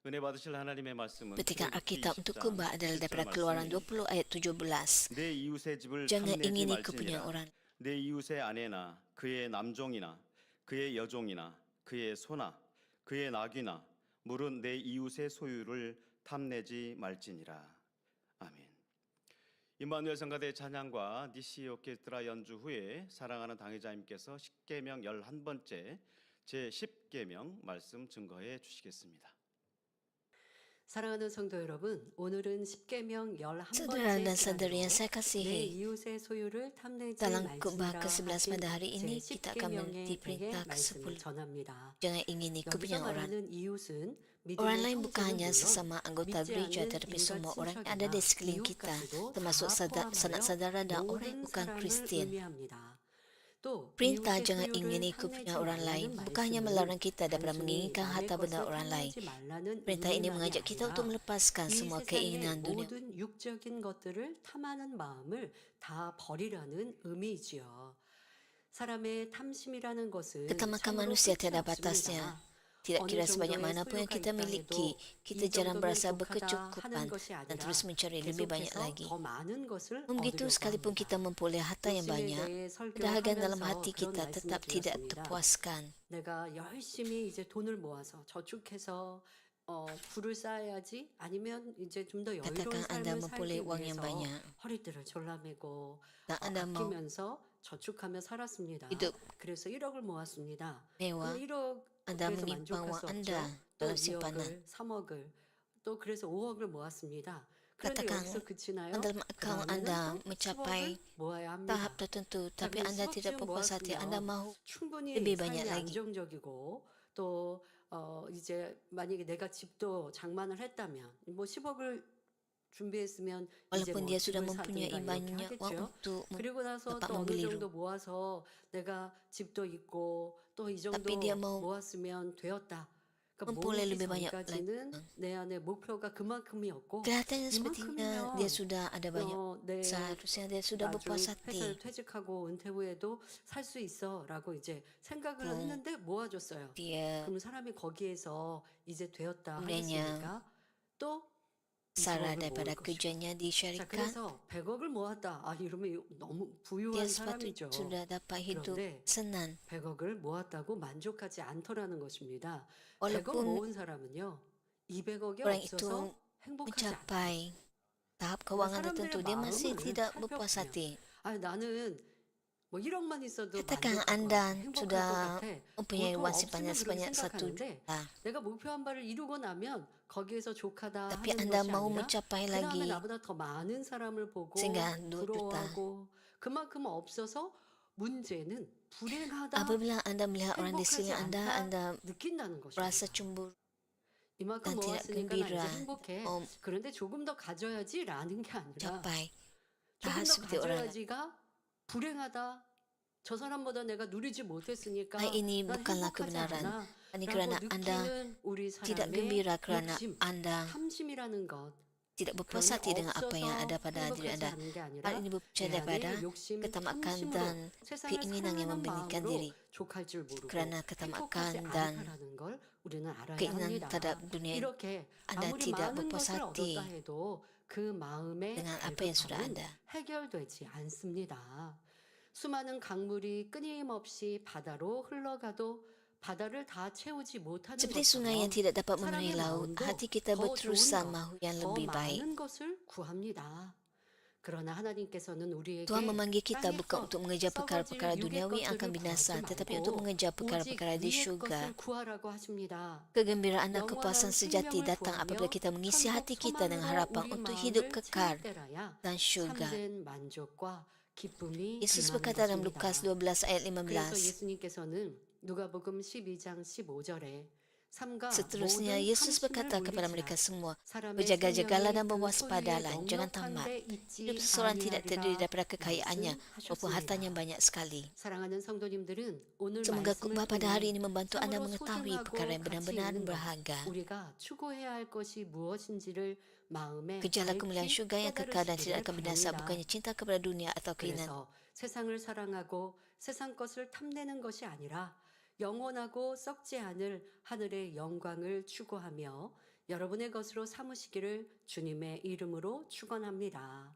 은혜 받으실 하나님의 말씀은 Petikan 출애굽기 Alkitab untuk 20장 khotbah adalah 17절 daripada Keluaran 말씀이 20 ayat 17. 내 이웃의 집을 Jangan 탐내지 ingini kepunyaan 말지니라. orang. 내 이웃의 아내나 그의 남종이나 그의 여종이나 그의 소나 그의 나귀나 물은 내 이웃의 소유를 탐내지 말지니라. 아멘. 임마누엘 성가대 찬양과 DC 오케스트라 연주 후에 사랑하는 당회자님께서 십계명 11번째 제10계명 말씀 증거해 주시겠습니다. 사랑하는 성도 여러분, 오늘은 십계명 Saudara dan 11번째 saudari yang saya 내 kasihi, 이웃의 소유를 탐내지 dalam khotbah 말지니라 ke-11 하신 pada hari ini kita akan 제10계명에 diperintah 대해 말씀을 ke-10. 전합니다. Jangan ingini 여기서 kepunyaan orang. 말하는 이웃은 Orang 믿음의 lain bukan 형제는 hanya 물론 sesama anggota 믿지 gereja, 않는 tetapi 인간 semua orang yang ada di 친척이나 sekeliling kita, 이웃까지도 termasuk 다 sanak saudara dan orang 포함하여 yang 모든 bukan 사람을 Kristian. 의미합니다. 또 Perintah 이웃의 jangan 소유를 ingini 탐내지 kepunyaan orang lain 말라는 bukan hanya 말씀은 melarang kita daripada 단순히 menginginkan 남의 harta benda 것을 orang lain. 탐내지 말라는 Perintah ini 의미만이 mengajak kita untuk 아니라 melepaskan 이 semua 세상의 keinginan dunia. 모든 육적인 것들을 탐하는 마음을 다 버리라는 의미이지요. 사람의 탐심이라는 것은 Ketamakan 참으로 manusia 끝이 tiada 없습니다. batasnya. Tidak 어느 kira sebanyak 정도의 manapun yang 소유가 kita 있다 miliki, 해도 kita 이 jarang 정도면 berasa 족하다 berkecukupan 하는 것이 dan 아니라 terus mencari lebih banyak 계속해서 lagi. 더 많은 것을 Begitu 얻으려고 sekalipun 합니다. kita memperoleh harta yang 욕심에 banyak, 대해 kedahagan dalam 설교하면서 hati 그런 kita 말씀을 tetap tidak 드렸습니다. terpuaskan. 내가 열심히 이제 돈을 모아서 저축해서 부를 쌓아야지 아니면 이제 좀 더 여유로운 Katakan anda 삶을 memperoleh 살기 wang yang 위해서 banyak 허리띠를 졸라매고 dan anda mau 아끼면서 저축하며 살았습니다. hidup 그래서 1억을 모았습니다. mewah, 그럼 1억 anda 그래서 menyimpan 만족할 wang 수 anda 없죠. 또 dalam simpanan. 2억을, 3억을, 또 그래서 5억을 모았습니다. 그런데 Katakan 여기서 그치나요? dalam akaun anda 그러면은 또 mencapai 10억을 모아야 합니다. tahap tertentu, 자, tapi 그래서 anda tidak 10억쯤 berpuas hati, anda 모았으면 mahu 충분히 lebih banyak 삶이 lagi. 안정적이고 또 이제 만약에 내가 집도 장만을 했다면 뭐 10억을 준비했으면 이제 Walaupun 뭐 dia sudah 집을 mempunyai 사든가 이렇게 banyak wang 하겠죠. untuk 그리고 나서 dapat 또 어느 membeli 정도 rumah, 모아서 내가 집도 있고 또 이 tapi dia 정도 mau 모았으면 되었다. 그러니까 memperoleh 모으기 lebih banyak lagi. 전까지는 내 안에 목표가 그만큼이었고 Kelihatannya sepertinya dia 이만큼이면 sudah ada banyak. 내 Seharusnya dia sudah 나중 berpuas 회사를 hati. 퇴직하고 은퇴 후에도 살 수 있어라고 이제 생각을 했는데 모아줬어요. Dia 그럼 사람이 거기에서 이제 되었다 kemudiannya 하겠습니까? 또 sarah 20억을 daripada 모을 것이고. kerjanya 자, disyarikat, 그래서 100억을 모았다. 이러면 너무 dia 부유한 sepatutnya 사람이죠. sudah dapat hidup 그런데 senang. 100억을 모았다고 만족하지 않더라는 것입니다. 100억 Walaupun 모은 사람은요, 200억이 orang itu 없어서 행복하지 않다. mencapai tahap keuangan tertentu, dia masih 마음을 tidak berpuas 살펴보면 hati. 나는 뭐 1억만 있어도 Katakan 만족할 anda 것 같아. 행복할 것 sudah 같아. mempunyai 보통 wang 없으면 simpanan 그렇게 sebanyak 1 생각하는데 juta, 내가 목표한 바를 이루고 나면 거기에서 족하다 tapi 하는 anda 것이 mau 아니라 mencapai 그 다음에 lagi 나보다 더 많은 사람을 보고 sehingga 2 juta. 부러워하고 그만큼 없어서 문제는 불행하다, Apabila anda melihat orang di 행복하지 sekeliling anda, 않다 anda 느낀다는 merasa 것입니다. cemburu 이만큼 dan tidak 모았으니까 나 이제 gembira 행복해. mau 그런데 조금 더 가져야지라는 게 아니라 mencapai 조금 tahap 더 seperti orang lain. 가져야지가 불행하다. 저 사람보다 내가 누리지 못했으니까 Ini 난 bukanlah 행복하지 kebenaran. 않아. Ini 라고 kerana anda 느끼는 우리 tidak 사람의 gembira kerana 욕심, anda 탐심이라는 것. tidak berpuas 그런데 hati dengan apa yang 없어서 ada pada diri 행복하지 anda. 않은 게 아니라 Hal ini berpunca 내 daripada 안에 욕심, ketamakan 탐심으로 dan 세상을 keinginan yang 사랑하는 membenarkan 마음으로 diri. 족할 줄 모르고 Kerana 행복하지 ketamakan dan 않다라는 걸 우리는 알아야 keinginan 합니다. terhadap dunia, 이렇게 anda 아무리 tidak 많은 berpuas 것을 hati 얻었다 해도 그 마음의 dengan apa yang sudah 갈급함은 ada. 해결되지 않습니다. 수많은 강물이 끊임없이 바다로 흘러가도 바다를 다 채우지 못하는 Seperti sungai yang 것처럼 tidak dapat memenuhi 사람의 laut, 마음도 hati kita 더 berterusan 좋은 것, mahu yang 더 lebih baik. 많은 것을 구합니다. 그러나 하나님께서는 우리에게 Tuhan memanggil kita 땅의 bukan 것, untuk mengejar perkara-perkara 썩어질 육의 duniawi yang akan 것들을 binasa, 구하지 tetapi 말고 untuk mengejar 오직 perkara-perkara di 위의 syurga. 것을 구하라고 하십니다. Kegembiraan dan 영원한 kepuasan sejati 생명을 datang apabila 구하며 kita mengisi hati kita dengan 천국 harapan 소망으로 untuk 우리 hidup 마음을 kekal 채울 때라야 dan syurga. 참된 만족과 기쁨이 Yesus 임하는 berkata dalam 것입니다. Lukas 12 ayat 그래서 15. 예수님께서는 누가복음 12장 15절에 삼가 Seterusnya 모든 Yesus 탐심을 berkata kepada mereka 물리치라. semua, 사람의 berjaga-jagalah dan 생명이 그 berwaspadalah, 소유의 jangan 넉넉한 tamat. 데 있지 Hidup seseorang tidak terdiri 아니하리라 daripada kekayaannya maupun hartanya 말씀하셨습니다. banyak sekali. 사랑하는 성도님들은 오늘 Semoga 말씀을 khotbah pada hari ini 통해 membantu anda 참으로 mengetahui 소중하고 perkara yang 가치 benar-benar 있는 것, berharga. 우리가 추구해야 할 것이 무엇인지를 마음에 Kejarlah kemuliaan 밝히 syurga yang kekal dan tidak 깨달으시기를 akan binasa, 바랍니다. bukannya cinta kepada dunia atau keinginan. 그래서 세상을 사랑하고 세상 것을 탐내는 것이 아니라 영원하고 썩지 않을 하늘의 영광을 추구하며 여러분의 것으로 삼으시기를 주님의 이름으로 축원합니다.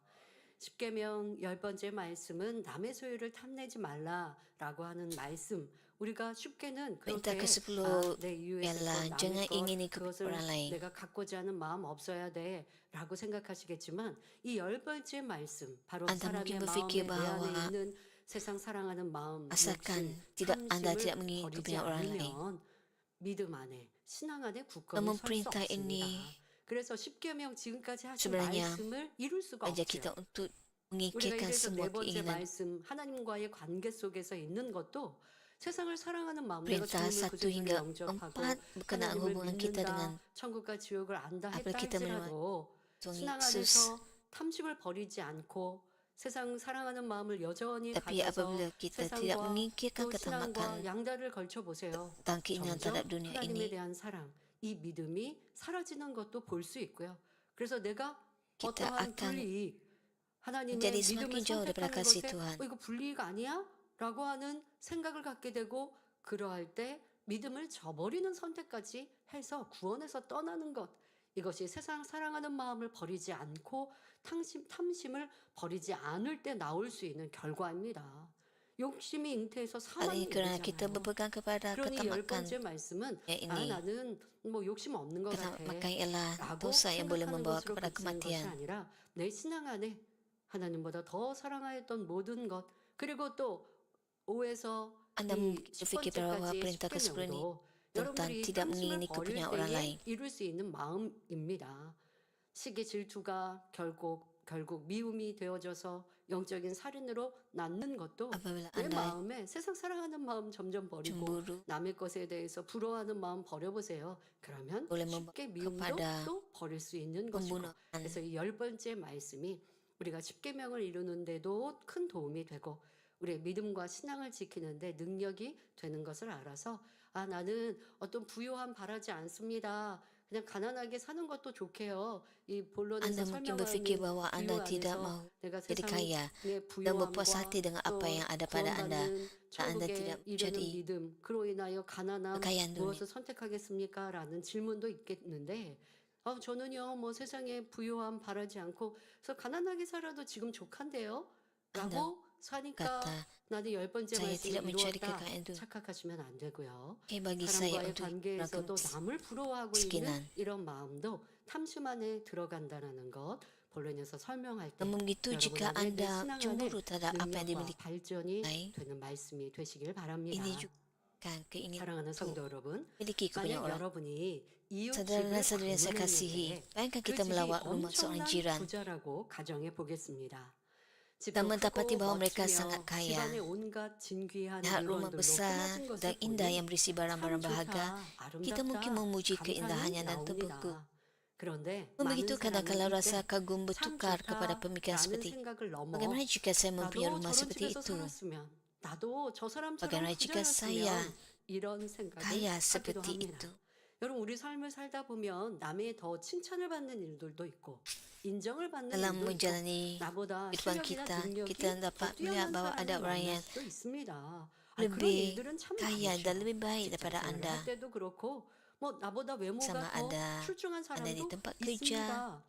십계명 10번째 말씀은 남의 소유를 탐내지 말라라고 하는 말씀. 우리가 쉽게는 Perintah 그렇게 ke-10 내 이유의 ialah 것, jangan 남의 것, ingini kepada 그것을 orang lain. 내가 갖고자 하는 마음 없어야 돼라고 생각하시겠지만 이 10번째 말씀 바로 Anda 사람의 mungkin 마음에 berfikir 내 안에 bahawa 있는 세상 사랑하는 마음, asalkan 욕심, anda tidak 탐심을 mengingini 버리지 kepada orang lain. 않으면 믿음 안에 신앙 안에 굳건히 Namun 설 수 perintah 없습니다. ini 그래서 십계명 지금까지 하신 sebenarnya 말씀을 이룰 수가 ajak 없죠. kita untuk 우리가 mengikirkan 이래서 semua 네 번째 keinginan. 말씀 하나님과의 관계 속에서 있는 것도 세상을 사랑하는 마음, 내가 Perintah 주님을 1 구주로 hingga 영접하고 4 berkenaan 하나님을 hubungan kita dengan 믿는다, 천국과 지옥을 안다 apabila 했다 kita 할지라도 Tuhan 신앙 Yesus. 안에서 탐심을 버리지 않고 세상 사랑하는 마음을 여전히 Tapi 가져서 apabila kita tidak 세상과 mengikirkan 또 신앙과 ketamakan 양다를 걸쳐 보세요. tentang keinginan 점점 terhadap dunia 하나님에 ini, 대한 사랑, 이 믿음이 사라지는 것도 볼 수 있고요. 그래서 내가 kita 어떠한 akan 불이익, 하나님의 menjadi 믿음을 semakin jauh daripada 선택하는 kasih 것에 Tuhan. 이거 불이익 아니야? 라고 하는 생각을 갖게 되고 그러할 때 믿음을 저버리는 선택까지 해서 구원에서 떠나는 것, 이것이 세상 사랑하는 마음을 버리지 않고 탐심을 버리지 않을 때 나올 수 있는 결과입니다. 욕심이 잉태해서 hal 사망이 ini kerana kita 이르잖아요. berpegang kepada 그러니 열 ketamakan. 번째 말씀은 ini. 나는 뭐 욕심 없는 것 같아 Ketamakan ialah 라고 dosa yang boleh 생각하는 membawa 것으로 kepada 그치는 것이 kematian. 아니라 내 신앙 안에 하나님보다 더 사랑하였던 모든 것, 그리고 또 5에서 Anda 이 berfikir bahwa 10번째까지의 perintah ke-10 ini 십계명도 tentang 여러분들이 tidak 탐심을 mengingini 버릴 kepunyaan orang 때에 lain. 이룰 수 있는 마음입니다. 시기 질투가 결국 미움이 되어져서 영적인 살인으로 낳는 것도 Apabila 내 anda 마음에 세상 사랑하는 마음 점점 버리고 cemburu 남의 것에 대해서 부러워하는 마음 버려보세요. 그러면 boleh membawa 쉽게 미움도 kepada 또 버릴 수 있는 것이고. pembunuhan. 그래서 이 10번째 말씀이 우리가 십계명을 이루는데도 큰 도움이 되고 우리의 믿음과 신앙을 지키는데 능력이 되는 것을 알아서 나는 어떤 부요함 바라지 않습니다. 그냥 가난하게 사는 것도 좋게요. 이 본론에서 Anda mungkin berfikir 설명하는 bahwa 부요 anda tidak 안에서 mahu 내가 jadi kaya 세상의 dan berpuas 부요함과 hati dengan apa 또 yang ada pada anda 구원받는 dan anda 천국에 tidak 이르는 mencari 믿음, 그로 인하여 가난함 kekayaan dunia. 무엇을 선택하겠습니까? 라는 질문도 있겠는데 저는요 뭐 세상에 부요함 바라지 않고 그래서 가난하게 살아도 지금 족한데요 라고 사니까 Kata, 나는 10번째 saya 말씀을 tidak mencari 이루었다 kekayaan itu. 착각하시면 안 되고요. Bagi saya 사람과의 untuk 관계에서도 melakukan 남을 부러워하고 kemiskinan. 있는 이런 마음도 탐심 안에 들어간다라는 것 본론에서 설명할 때 Namun begitu 여러분 jika 안에 내 anda 신앙 안에 cemburu terhadap apa yang 능력과 dimiliki, 발전이 baik, 되는 말씀이 되시길 바랍니다. ini juga kan keinginan 사랑하는 untuk 성도 여러분, memiliki kepunyaan 만약 orang. 여러분이 이웃 집을 Saudara-saudara yang saya kasihi, 방문했는데 bayangkan 그 kita 집이 melawat rumah seorang 엄청난 jiran 부자라고 가정해 보겠습니다. 집도 dan mendapati 크고 bahwa mereka 멋지며 sangat kaya. 집안에 온갖 진귀한 Lihat rumah 물건들로 besar 꾸며진 dan 것을 indah 보니 yang berisi barang-barang 참 berharga. 좋다, Kita mungkin 아름답다, memuji 감탄이 keindahannya dan terbeku. 나옵니다. 그런데 Namun 많은 begitu kadang-kala 사람은 rasa 이때 kagum 참 bertukar kepada pemikiran 좋다라는 seperti 생각을 넘어 bagaimana jika saya mempunyai 나도 rumah 저런 seperti 집에서 itu? 살았으면 나도 저 사람처럼 Bagaimana jika saya 부자였으면 이런 생각을 kaya 하기도 seperti 합니다. itu? 여러분 우리 삶을 살다 보면 남의 더 칭찬을 받는 일들도 있고 인정을 받는 Dalam 일도 있고 menjalani 나보다 kehidupan 실력이나 kita, 능력이 kita 더 dapat melihat 뛰어난 bahwa ada 사람을 orang 만날 yang 수도 있습니다. 그런 lebih 일들은 참 kaya 많죠. dan lebih baik daripada 직장 생활을 anda 할 때도 그렇고 뭐 나보다 외모가 sama 더 ada 출중한 anda di 사람도 tempat kerja 있습니다.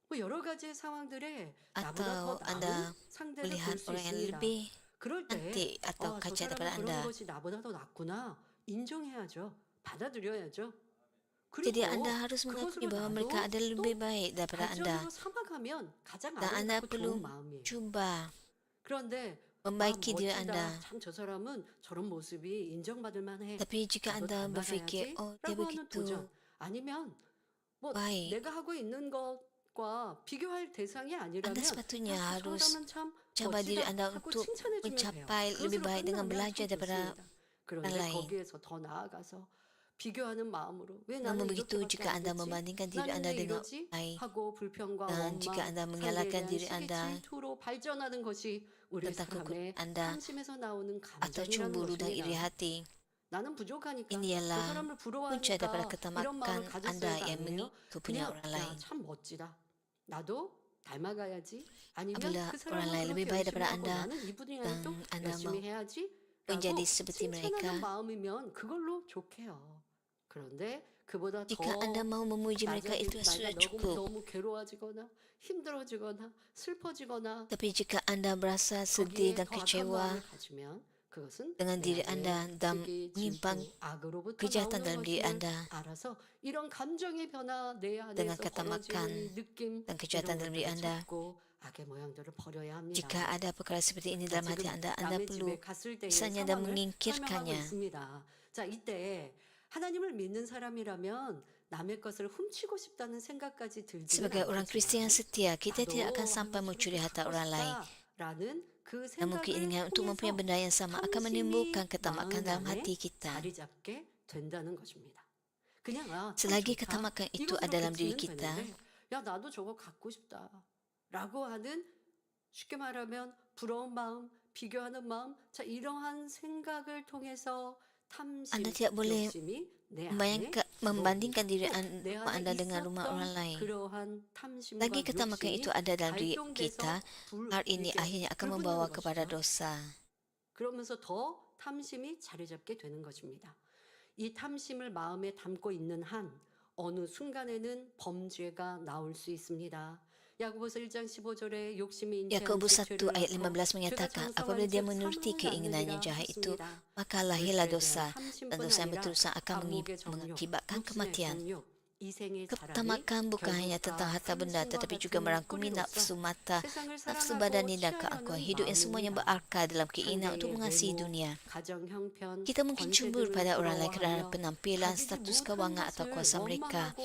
뭐 여러 가지의 상황들에 나보다 atau 더 anda 나은 상대를 볼 melihat 수 orang yang 있습니다. lebih 그럴 때 cantik atau 저 kaya 사람은 daripada 그런 anda. 것이 나보다 더 낫구나 인정해야죠. 받아들여야죠. Jadi 그리고 anda harus mengakui 그것으로 bahwa 나도 mereka ada lebih baik daripada anda 발전으로 삼아가면 가장 dan anda 아름답고 perlu 좋은 마음이에요. cuba 그런데 membaiki diri 멋지다. anda. 참 저 사람은 저런 모습이 인정받을 만해. Tapi jika 나도 anda berfikir, 닮아가야지 oh dia 라고 하는 begitu 도전. 아니면 뭐 baik, 내가 하고 있는 것과 비교할 대상이 아니라면 anda sepatutnya 저 harus 사람은 참 coba diri 멋지다 anda 하고 untuk 칭찬해주면 돼요. mencapai lebih 그것으로 baik dengan 끝나면 belajar 참 daripada 좋습니다. 그런데 lain. 거기에서 더 나아가서 비교하는 마음으로 왜 Namun 나는 begitu 이렇게밖에 jika 안 anda 되지? membandingkan diri 나는 anda 왜 dengan 이러지? lain 하고 불평과 dan 원망, jika anda 상대에 menyalahkan 대한 diri 시기 anda 질투로 발전하는 것이 우리 tentang 사람의 kekurangan anda 탐심에서 나오는 atau 감정이라는 cemburu dan iri 것입니다. hati, 나는 부족하니까 ini 저 ialah 사람을 punca 부러워하니까 daripada 이런 ketamakan 마음을 anda 가졌어야가 yang 아니에요. mengikut kepunyaan 그냥 orang lain. 참 멋지다. 나도 닮아가야지. 아니면 Apabila 그 orang 사람은 lain lebih 그렇게 baik 열심히 daripada 하고 anda 나는 이분이랑 dan 또 anda 열심히 mau 해야지. menjadi 라고 seperti 칭찬하는 mereka, 마음이면 그걸로 좋게요. 그런데 그보다 Jika 더 Anda mau memuji mereka, itu sudah 나가 cukup. 너무 괴로워지거나 힘들어지거나 슬퍼지거나 Tapi jika Anda berasa sedih 거기에 dan 더 악한 kecewa 마음을 가지면 그것은 dengan 내 diri 안에 Anda dan 시기, menyimpang 질투, 악으로부터 kejahatan 나오는 dalam diri 것임을 Anda 알아서 이런 감정의 변화 내 dengan 안에서 kata 벌어지는 makan 이 느낌 dan kejahatan 이런 dalam diri 것들을 Anda. 접고 악의 모양들을 버려야 합니다. Jika ada perkara seperti ini 자, dalam hati 지금 Anda 남의 perlu 집에 갔을 때의 misalnya dan 상황을 설명하고 menyingkirkannya. 있습니다. 자, 이때 하나님을 믿는 사람이라면 남의 것을 훔치고 싶다는 생각까지 들지는 Sebagai orang Kristian yang 않겠지만 setia, kita tidak akan 나도 sampai 하나님을 mencuri harta 갖고 orang lain. 싶다라는 그 Namun 생각을 keinginan untuk mempunyai 통해서 benda yang sama akan menimbulkan 탐심이 ketamakan 마음 dalam 안에 hati kita. 자리 잡게 된다는 것입니다. 그냥 참 Selagi 좋다. ketamakan itu 이것으로 ada dalam diri 그치면 kita, 되는데 야 나도 저거 갖고 싶다라고 하는 쉽게 말하면 부러운 마음, 비교하는 마음, 자 이러한 생각을 통해서 탐심, Anda tidak boleh 욕심이 내 안에 membayangkan, membandingkan diri 내 rumah 안에 Anda dengan rumah 있었던 orang lain. 그러한 탐심과 Lagi ketamakan itu 욕심이 ada dalam diri 발동돼서 kita, hal ini 이렇게 akhirnya akan 불붙는 membawa kepada 것이죠. dosa. 그러면서 더 탐심이 자리 잡게 되는 것입니다. 이 탐심을 마음에 담고 있는 한 어느 순간에는 범죄가 나올 수 있습니다. 야고보서 1장 15절에 욕심이 인체한 Yakobus 1 죄를 ayat 낳고 15 죄가 menyatakan, 장성한 apabila dia 즉 menuruti 사망을 keinginannya 낳느니라 jahat itu, 했습니다. maka lahirlah 물질에 dosa, 대한 dan 탐심뿐 dosa yang 아니라 berterusan akan 감목의 정욕, mengakibatkan 육신의 kematian. 정욕, 이생의 자랑이 Ketamakan bukan hanya 결국 tentang 다 harta benda, 탐심과 tetapi juga 같은 merangkumi 뿌리로서 nafsu mata, 세상을 nafsu 사랑하고 badan ini dan keangkuhan 취하려는 hidup yang semuanya 마음입니다. berakar dalam keinginan untuk 상대의 mengasihi 외모, dunia. 가정 형편, Kita mungkin 권세 cemburu 등을 pada orang lain kerana 부러워하며 penampilan, 가지지 status 못한 kewangan atau 것을 kuasa mereka 원망하고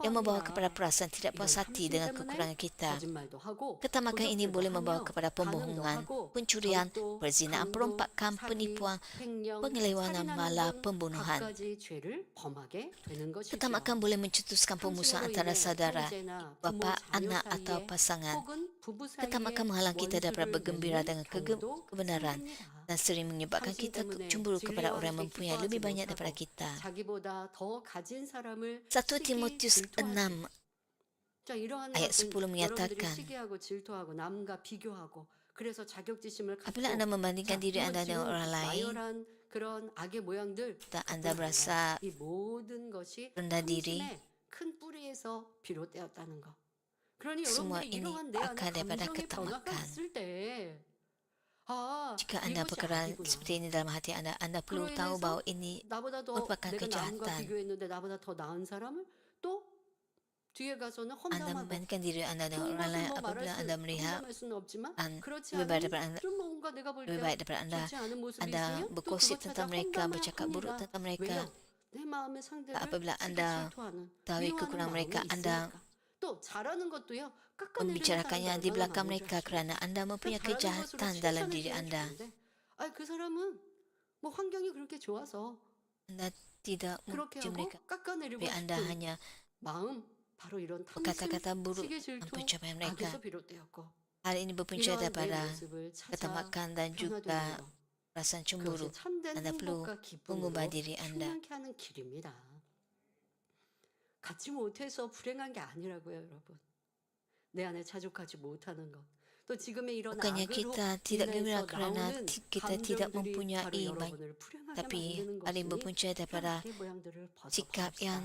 yang membawa kepada 슬퍼합니다. perasaan tidak 이런 puas hati 탐심 dengan 때문에 kekurangan kita. 거짓말도 하고 Ketamakan ini 도적질도 boleh membawa 하며 kepada 간음도 pembohongan, 하고 pencurian, 절도, perzinaan, 강도, perompakan, 사기, penipuan, 횡령, penyelewangan 살인하는 malah, 등 pembunuhan. 갖가지 죄를 범하게 되는 것이죠. Ketamakan boleh mencetuskan pemusuhan 탐심으로 antara 인해 saudara, 형제나 부모, bapa, 자녀 anak atau 사이에 pasangan. 혹은 부부 사이에 Ketamakan menghalang kita daripada 원수를 bergembira 맺는 dengan 경우도 kebenaran 생깁니다. dan sering menyebabkan 탐심 kita 때문에 cemburu kepada 진리와 orang yang 함께 mempunyai 기뻐하지 lebih banyak 못하고 daripada kita. 자기보다 더 가진 사람을 1 시기, Timotius 질투하지. 6 자, 이러한 ayat 것은 10 여러분들이 menyatakan, 시기하고 질투하고 남과 비교하고 그래서 자격지심을 갖고 apabila anda membandingkan 자, diri 이건 anda 지금 dengan orang lain 나열한 그런 악의 모양들 dan anda berasa 이 모든 것이 rendah diri, 탐심의 큰 뿌리에서 비롯되었다는 거. 그러니 semua 여러분들이 ini 이러한 내 안에 akar daripada 감정의 변화가 ketamakan. 있을 때 아, Jika anda 이것이 perkara 악이구나. seperti ini dalam hati anda perlu 그로 tahu 인해서 bahawa ini 나보다 더 merupakan 내가 남과 kejahatan. 비교했는데 나보다 더 나은 사람을 또 뒤에 가서는 Anda 험담하고 membandingkan diri anda dengan 좋은 orang lain 것을 뭐 말할 apabila anda melihat 험담할 수는 없지만 그렇지 lebih baik 않은 daripada anda, 좀 뭔가 내가 볼 lebih 때 baik daripada anda, 좋지 않은 모습이 anda 있으면 또 bergosip 그것 찾아 tentang mereka, 험담을 bercakap buruk 합니다. tentang mereka. 왜요? 내 마음의 상대를 Apabila 시기 anda 질투하는 tahu 미워하는 kekurangan 마음이 mereka, anda 있으니까 또 잘하는 것도요 깎아내리는 membicarakannya 사람도 di 얼마나 belakang 많은지 mereka 아시죠? kerana anda mempunyai 그 잘하는 것으로 kejahatan dalam diri 칭찬해 anda. 주는데 그 사람은 뭐 환경이 그렇게 좋아서 Anda tidak 그렇게 memuji 하고 mereka, 깎아내리고 tapi anda 싶은 hanya 마음 바로 이런 탐심, berkata-kata buruk 시기 dan 질투, pencapaian mereka. 악에서 비롯되었고 Hal ini berpunca 이러한 내 daripada 모습을 찾아 ketamakan dan juga 변화되는 것 perasaan cemburu. 그것이 참된 Anda perlu 행복과 기쁨으로 mengubah diri anda. 충만케 하는 길입니다. 갖지 못해서 불행한 게 아니라고요, 여러분. 내 안에 자족하지 못하는 것. 또 지금의 이런 Bukannya 악으로 kita tidak gembira 인해서 kerana 나오는 kita tidak 감정들이 바로 mempunyai 여러분을 불행하게 tapi 만드는 hal yang 것이니 berpunca daripada 악의 모양들을 sikap 벗어버립시다. yang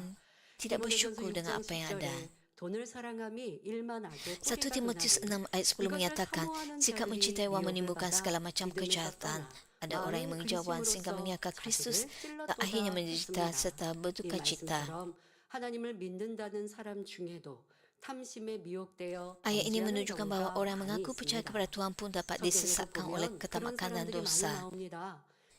tidak 디모데전서 bersyukur 6장 dengan apa yang ada. 10절에 돈을 사랑함이 일만 악의 1 뿌리가 Timotius 되나니 6 ayat 10 이것을 menyatakan, 사모하는 sikap 자들이 mencintai wang 미혹을 menimbulkan 받아 segala macam 믿음에서 kejahatan. 떠나 Ada orang yang 많은 mengejar wang sehingga 근심으로써 meninggalkan Kristus 자기를 dan akhirnya 찔렀도다 menderita 했습니다. serta 이 berduka cita. 말씀처럼 하나님을 믿는다는 사람 중에도 탐심에 미혹되어 Ayat ini 범죄하는 menunjukkan bahawa 경우가 orang yang 많이 mengaku percaya 있습니다. kepada Tuhan pun dapat 성경에도 disesatkan oleh 보면 그런 ketamakan dan 사람들이 많이 dosa. 나옵니다.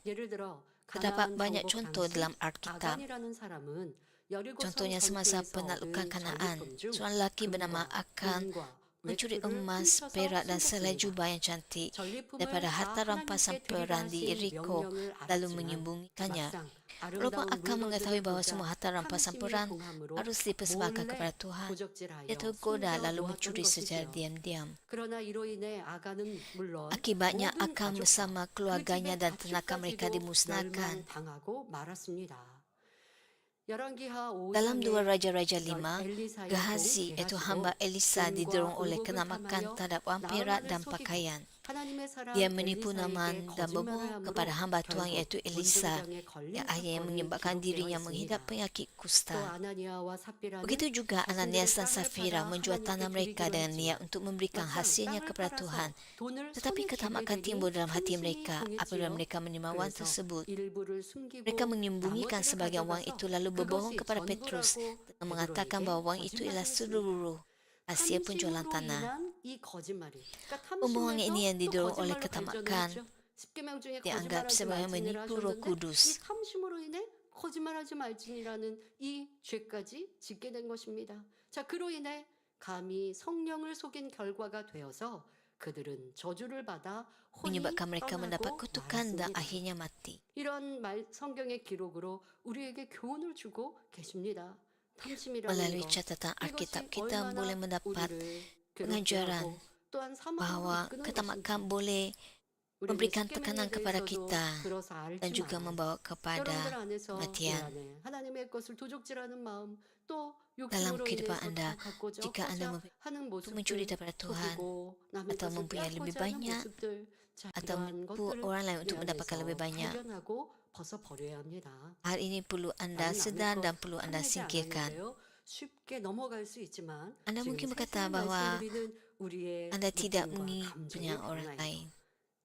예를 들어 Terdapat 가나안 banyak 정복 contoh 당시 dalam Alkitab. 아간이라는 사람은 여리고성 Contohnya semasa 전투에서 penaklukan 얻은 Kanaan, 전리품 중 seorang lelaki bernama 금과 Akan 은과 mencuri 외투를 emas, 훔쳐서 perak dan selai 숨겼습니다. jubah yang cantik 전리품을 daripada 다 harta rampasan 하나님께 perang di 드리라 하신 Yeriko, 명령을 lalu 알았지만 menyembunyikannya. 막상 Walaupun 아름다운 Akan mengetahui 물건들을 bahawa 보자 semua harta rampasan 탐심이 perang 봉함으로 harus dipersembahkan 몰래 kepada Tuhan, 도적질하여 dia tergoda 숨겨 lalu 놓았던 mencuri secara 것이지요. diam-diam. 그러나 이로 인해 아간은 물론 Akibatnya 모든 Akan 가족과 bersama 그 keluarganya 집의 dan ternakan mereka 가축까지도 dimusnahkan. 멸망당하고 말았습니다. 열왕기하 Dalam 2 5장에 Raja-Raja 5, 엘리사의 종 Gehazi iaitu 게하시도 hamba Elisa 돈과 didorong oleh 의복을 kenamakan 탐하여 terhadap wang perak 나아만을 dan 속이고 pakaian. 하나님의 사랑 Dia menipu 엘리사에게 Naaman dan 거짓말을 berbohong 함으로 kepada hamba Tuhan 결국 iaitu Elisa 문둥병에 걸린 yang akhirnya 사건이 menyebabkan 기록되어 dirinya 있습니다. menghidap penyakit 또 kusta. 아나니아와 삽비라는 Begitu juga 자신들의 Ananias dan 땅을 Safira 팔아 menjual 하나님께 tanah mereka 드리기로 dengan niat 했지만 untuk memberikan 막상 hasilnya 땅을 kepada 팔아서 Tuhan. 돈을 Tetapi 손에 쥐게 ketamakan 되니 timbul dalam hati 탐심이 mereka apabila 동했지요. mereka menerima wang 그래서 tersebut. 일부를 숨기고 Mereka menyembunyikan 나머지를 sebagian wang 가져가서 itu lalu berbohong 그것이 kepada Petrus 전부라고 dengan mengatakan 베드로에게 bahawa wang itu ialah 거짓말을 했습니다. seluruh hasil penjualan 탐심으로 tanah. 인한 이 거짓말이, 그러니까 Pembohongan 탐심에서 ini yang 또 didorong oleh 거짓말로 ketamakan 발전을 했죠. 10계명 중에 dianggap 거짓말하지 sebagai 말지니라 menipu Roh 하셨는데 이 Kudus. 탐심으로 인해 거짓말하지 말지니라는 이 죄까지 짓게 된 것입니다. 자, 그로 인해 감히 성령을 속인 결과가 되어서 그들은 저주를 받아 혼이 Menyebabkan mereka mendapat 떠나고 kutukan dan 말았습니다. akhirnya mati. 이런 성경의 기록으로 우리에게 교훈을 주고 계십니다. 탐심이라는 Melalui 것, catatan Alkitab 이것이 kita boleh 얼마나 mendapat 우리를 괴롭게 pengajaran 하고 또한 사망으로 bahawa 이끄는 ketamakan 것인지 boleh 우리는 memberikan 십계명에 tekanan kepada 대해서도 kita 들어서 dan juga 알지만 membawa 여러분들 kepada 안에서 내 kematian. 안에 하나님의 것을 도적질하는 마음 또 Dalam 욕심으로 kehidupan 인해서 Anda, 더 갖고자 jika Anda 하는 untuk mencuri 모습들, daripada Tuhan 속이고 남의 atau 것을 mempunyai lebih 빼앗고자 하는 banyak 모습들, 자, atau 이러한 menipu 것들을 orang lain 내 untuk mendapatkan lebih 안에서 banyak. 발견하고 벗어버려야 합니다. Hal ini perlu Anda 나는 남의 sedar 것 dan perlu Anda 탐내지 singkirkan. 않았는데요. 쉽게 넘어갈 수 있지만 Anda 지금 mungkin berkata 세상의 bahwa 말씀을 드리는 우리의 Anda tidak 느낌과 mengikuti 감정에 orang 변화해서 lain.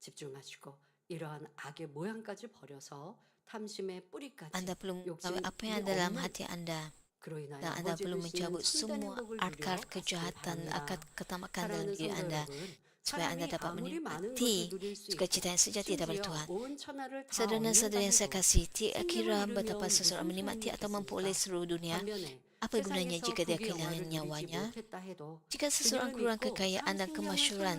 집중하시고 이러한 악의 모양까지 버려서 탐심의 뿌리까지 Anda perlu mengetahui 욕심이 apa yang ada dalam 없는 hati Anda 그로 인하여 dan Anda 아버지 perlu 되시는 mencabut 참되는 semua 복을 akar 누려 kejahatan, 바랍니다. akar ketamakan dalam 사랑하는 diri 성도 Anda 여러분, supaya Anda 사람이 dapat 아무리 많은 것을 menikmati 누릴 수 있고 sukacita yang sejati daripada 심지어 Tuhan. 온 천하를 다 Saudara-saudara yang saya 얻는다 해도 kasih, tidak 생명을 kira 잃으면 betapa 무슨 seseorang menikmati 소용이 atau memperoleh 있겠습니까? seluruh dunia, 반면에 apa gunanya 세상에서 jika dia 부귀 kehilangan 영화를 누리지 nyawanya? 못했다 해도 Jika seseorang 주님을 kurang 믿고 kekayaan 참 dan 생명을 kemasyhuran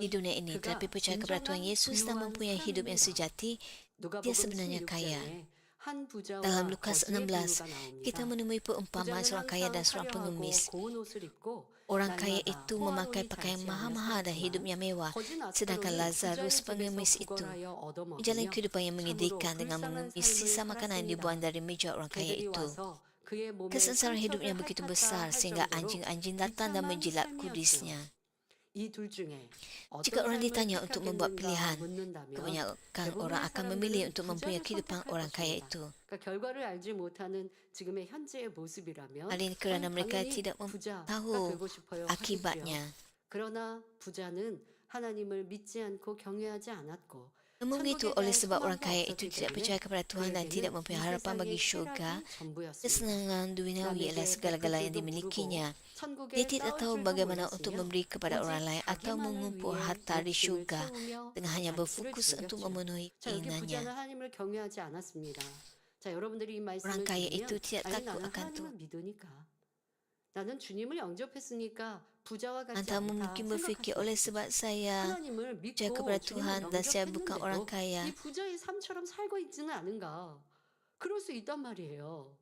di 소유했다면 dunia ini, 그가 tetapi percaya kepada Tuhan 진정한 Yesus dan 부유한 mempunyai hidup yang 사람입니다. sejati, dia 누가복음 sebenarnya kaya. 16장에 한 부자와 Dalam Lukas 거지의 16, 비유가 kita 나옵니다. menemui perumpamaan 부자는 seorang kaya dan 항상 seorang 화려하고 pengemis. 고운 옷을 입고 Orang kaya 날마다 itu memakai 호화로이 pakaian 자취하며 mahal-mahal dan 살았지만 hidupnya mewah, 거지 sedangkan 나스로는 Lazarus 부자의 pengemis 집에서 itu 구걸하여 menjalani 얻어먹으며 kehidupan yang 참으로 menyedihkan dengan 불쌍한 mengisi sisa 삶을 makanan yang 살았습니다. dibuang dari meja orang kaya 개들이 itu. 와서 그의 몸에 Kesengsaraan 상처를 hidupnya begitu 핥았다 besar 할 sehingga 정도로 anjing-anjing datang dan 비참한 menjilat 삶이었지요. kudisnya. 이 둘 중에 Jika 어떤 orang 삶을 ditanya untuk membuat 택하겠는가 pilihan, 묻는다면 kebanyakan 대부분의 orang akan 사람들은 memilih untuk mempunyai 부자를 kehidupan 선택할 orang kaya 것입니다. itu. 그러니까 결과를 알지 못하는 지금의 현재의 모습이라면 Hal ini kerana mereka 당연히 tidak 부자가 tahu 되고 싶어요 하겠지요. akibatnya. 그러나 부자는 하나님을 믿지 않고 경외하지 않았고 Namun itu 천국에 oleh 대한 sebab orang 소망도 kaya itu 없었기 tidak 때문에 percaya kepada Tuhan dan tidak 그에게는 이 mempunyai harapan bagi 세상의 syurga, 쾌락이 전부였습니다. kesenangan duniawi ialah 남에게 segala-gala yang 베풀 줄도 dimilikinya. 모르고 천국에 Dia tidak 쌓을 tahu 줄도 bagaimana untuk 몰랐으며 memberi kepada orang lain 오직 atau 자기만을 mengumpul 위해 harta di 욕심을 syurga 채우며 dengan hanya 자취를 berfokus untuk 즐겼죠. memenuhi 자, 여기 부자는 keinginannya. 하나님을 경외하지 않았습니다. 자, 여러분들이 이 말씀을 Orang kaya 들으면 itu tidak 아니 takut 나는 akan 하나님을 Tuhan. 믿으니까 나는 주님을 영접했으니까 부자와 같지 Anda 않다 mungkin berfikir oleh 생각하시겠죠. sebab saya 하나님을 percaya 믿고 kepada 주님을 Tuhan dan saya bukan orang 영접했는데도 kaya. 이 부자의 삶처럼 살고 있지는 않은가? 그럴 수 있단 말이에요.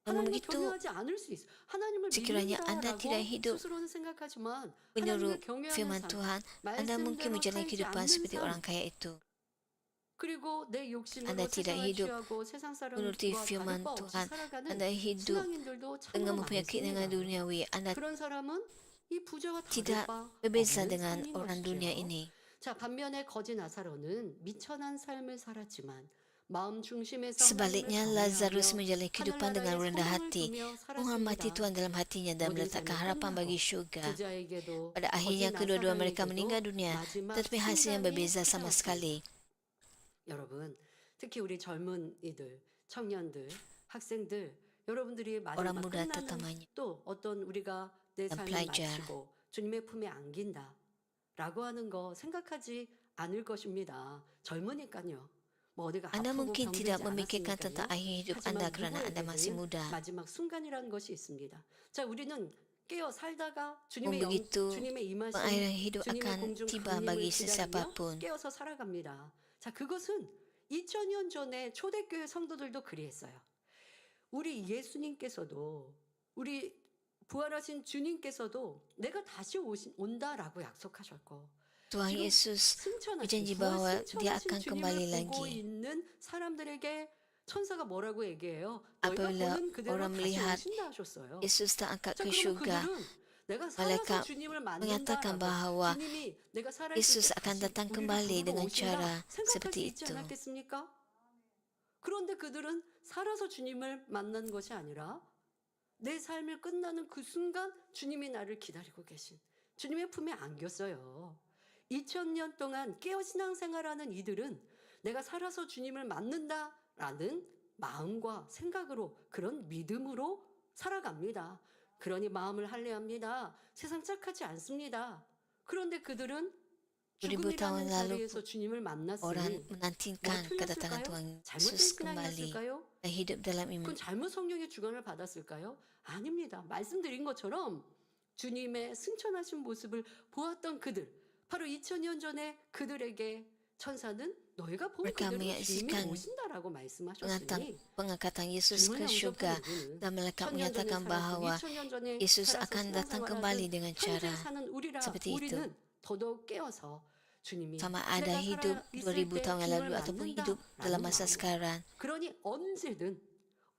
Namun 하나님을 begitu, 경외하지 않을 수 있어. 하나님을 sekiranya Anda tidak 믿는다라고 hidup 스스로는 생각하지만 menurut 하나님을 경외하는 firman 삶, Tuhan, Anda mungkin 말씀대로 menjalani 살지 kehidupan 않는 seperti orang 삶, kaya itu. 그리고 내 욕심으로 Anda tidak 세상을 hidup 취하고 세상 menuruti 사람과 다를 firman 바 없이 Tuhan. 살아가는 Anda hidup 신앙인들도 dengan 참으로 mempunyai keinginan 많습니다. duniawi. Anda 그런 사람은 이 부자와 다를 tidak 바 berbeza 없는 dengan 삶인 orang dunia 것이죠. ini. 자, 반면에 거지 나사로는 미천한 삶을 살았지만 마음 중심에서 Sebaliknya, 하나님을 Lazarus 경외하며 menjalani kehidupan dengan 하늘나라에 rendah 소망을 hati, 두며 menghormati 살았습니다. Tuhan dalam hatinya dan 모든 meletakkan 삶이 harapan 끝나고 bagi syurga. 부자에게도 Pada 거지 akhirnya kedua-dua mereka 나사로에게도 meninggal dunia, 마지막 tetapi hasilnya 순간이 berbeza sama 찾아왔습니다. sekali. 여러분, 특히 우리 젊은이들, 청년들, 학생들, 여러분들이 Orang 마지막 muda 끝나는 terutamanya. 또 어떤 우리가 내 Dan 삶을 pelajar. 마치고 주님의 품에 안긴다 라고 하는 거 생각하지 않을 것입니다. 젊으니까요. 뭐 어디가 Anda 아프고 mungkin tidak 병들지 memikirkan tentang 않았으니까요. akhir hidup Anda 하지만 kerana Anda masih 누구에게는 muda. 마지막 순간이라는 것이 있습니다. 자, 우리는 깨어 살다가 Namun begitu, 주님의 임하심, pengakhiran hidup 주님의 akan 공중 tiba 강림을 bagi 기다리며 sesiapapun. 깨어서 살아갑니다. 자, 그것은 2000년 전에 초대교회 성도들도 그리했어요. 우리 예수님께서도 우리 부활하신 주님께서도 내가 다시 온다라고 약속하셨고 Tuhan 지금 Yesus 승천하신 berjanji 부활 bahawa dia 승천하신 akan kembali 주님을 보고 lagi. 있는 사람들에게 천사가 뭐라고 얘기해요? 너희가 Apabila 보는 그대로 orang 다시 melihat 오신다 하셨어요. Yesus terangkat 자, ke 그러면 syurga, 그들은 내가 살아서 Mereka 주님을 mengatakan 만난다라고 bahawa 주님이 내가 살아있을 Yesus 때 akan 다시 datang 우리를 kembali 부르러 dengan 오신다 cara 생각할 수 seperti 있지 itu. 않았겠습니까? 그런데 그들은 살아서 주님을 만난 것이 아니라 내 삶이 끝나는 그 순간 주님이 나를 기다리고 계신 주님의 품에 안겼어요. 2000년 동안 깨어 신앙생활하는 이들은 내가 살아서 주님을 만난다라는 마음과 생각으로 그런 믿음으로 살아갑니다. 그러니 마음을 할례합니다. 세상 착하지 않습니다. 그런데 그들은 2000 tahun 죽음이라는 lalu 자리에서 주님을 orang 만났으니 뭐 menantikan kedatangan 틀렸을까요? Tuhan 잘못된 Yesus kembali 신앙이었을까요? dan hidup dalam iman. 그건 잘못 성령의 주관을 받았을까요? 아닙니다. 말씀드린 것처럼 주님의 승천하신 모습을 보았던 그들, 바로 2000년 전에 그들에게 천사는 너희가 본 Mereka 그대로 주님이 menyaksikan 오신다라고 말씀하셨으니 pengangkatan Yesus 주님을 ke syurga 영접한 우리는 dan mereka 1000년 전에 menyatakan 살았고 bahawa 2000년 전에 Yesus 살아서 akan datang kembali 신앙생활하던 dengan 현재 cara 사는 우리라 seperti itu. 우리는 더더욱 깨어서 주님이 Sama ada 내가 hidup 살아있을 2000 때 tahun yang 주님을 lalu ataupun hidup 만난다라는 dalam masa 마음으로. sekarang. 그러니 언제든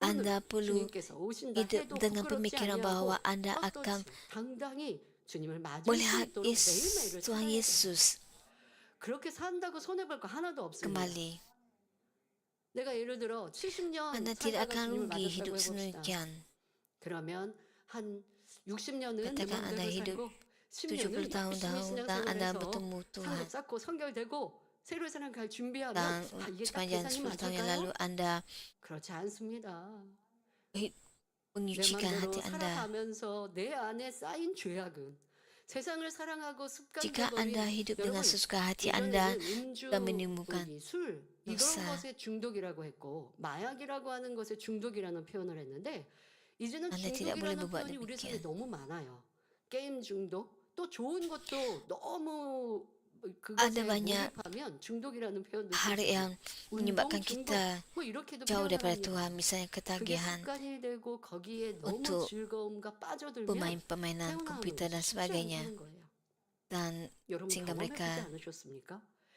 Anda 오늘 perlu 주님께서 오신다 hidup 해도 dengan 부끄럽지 pemikiran 아니하고 bahwa Anda akan 떳떳이 당당히 주님을 맞을 수 melihat 있도록 매일매일을 Tuhan 살아야 돼요. Yesus 그렇게 산다고 손해볼 거 하나도 없습니다. kembali. 내가 예를 들어 70년 Anda tidak 살다가 akan 주님을 rugi hidup 맞았다고 해봅시다. sedemikian. 그러면 한 60년은 내 Katakan Anda 마음대로 hidup 살고 70 10년은 열심히 tahun-tahun dan Anda 신앙생활해서 bertemu Tuhan. 상급 쌓고 성결되고 새로운 세상 갈 준비하면 Dan 이게 딱 sepanjang 계산이 10 tahun yang lalu 맞을까요? Anda 그렇지 않습니다. 내 menyucikan 맘대로 hati Anda. 살아가면서 내 안에 쌓인 죄악은 세상을 사랑하고 Jika Anda 습관되어버린 hidup dengan 여러분 sesuka hati Anda 예전에는 음주, dan menimbulkan 술 이런 dosa. 것에 중독이라고 했고 마약이라고 하는 것에 중독이라는 표현을 했는데 이제는 Anda tidak boleh 중독이라는 berbuat 표현이 우리 속에 demikian. 너무 많아요. 게임 중독 또 좋은 것도 너무 Ada 그것에 banyak 몰입하면 중독이라는 표현도 hal 쓰시고 yang 운동 menyebabkan 중독 kita 뭐 이렇게도 jauh 표현을 daripada 합니다. Tuhan. Misalnya 그게 ketagihan 습관이 되고 거기에 너무 untuk 즐거움과 빠져들면 permainan komputer 헤어나오는 dan 쉽지 sebagainya. 않다는 거예요. Dan 여러분 sehingga 경험해보지 mereka 않으셨습니까?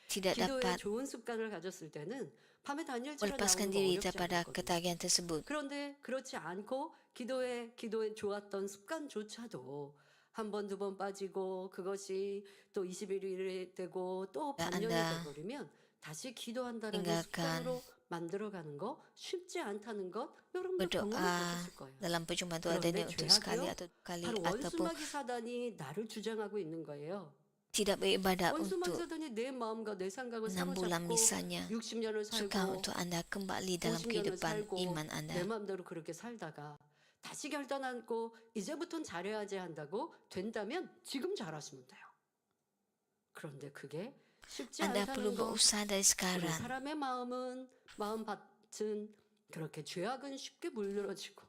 tidak 기도에 dapat 좋은 습관을 가졌을 때는 밤에 다니엘처럼 melepaskan 나오는 거 diri 어렵지 daripada 않았거든요. ketagihan tersebut. 그런데 그렇지 않고 기도에 좋았던 습관조차도 한 번, 두 번 빠지고 그것이 또 21일이 되고 또 반년이 Anda 돼버리면 다시 기도한다는 tinggalkan 습관으로 만들어가는 거 쉽지 않다는 것 여러분도 berdoa 경험하셨을 거예요. dalam perjumpaan tu adanya untuk sekali atau dua kali 바로 ataupun 원수마귀 사단이 나를 주장하고 있는 거예요. tidak beribadat 원수마귀 untuk 사단이 내 마음과 내 생각을 6 bulan 사로잡고 misalnya. 60년을 Suka 살고 untuk anda kembali dalam 50년을 kehidupan 살고 iman 내 anda. 마음대로 그렇게 살다가 다시 결단하고 이제부턴 잘해야지 한다고 된다면 지금 잘하시면 돼요. 그런데 그게 쉽지 Anda perlu 않다는 거. berusaha dari 우리 sekarang. 사람의 마음밭은 그렇게 죄악은 쉽게 물들어지고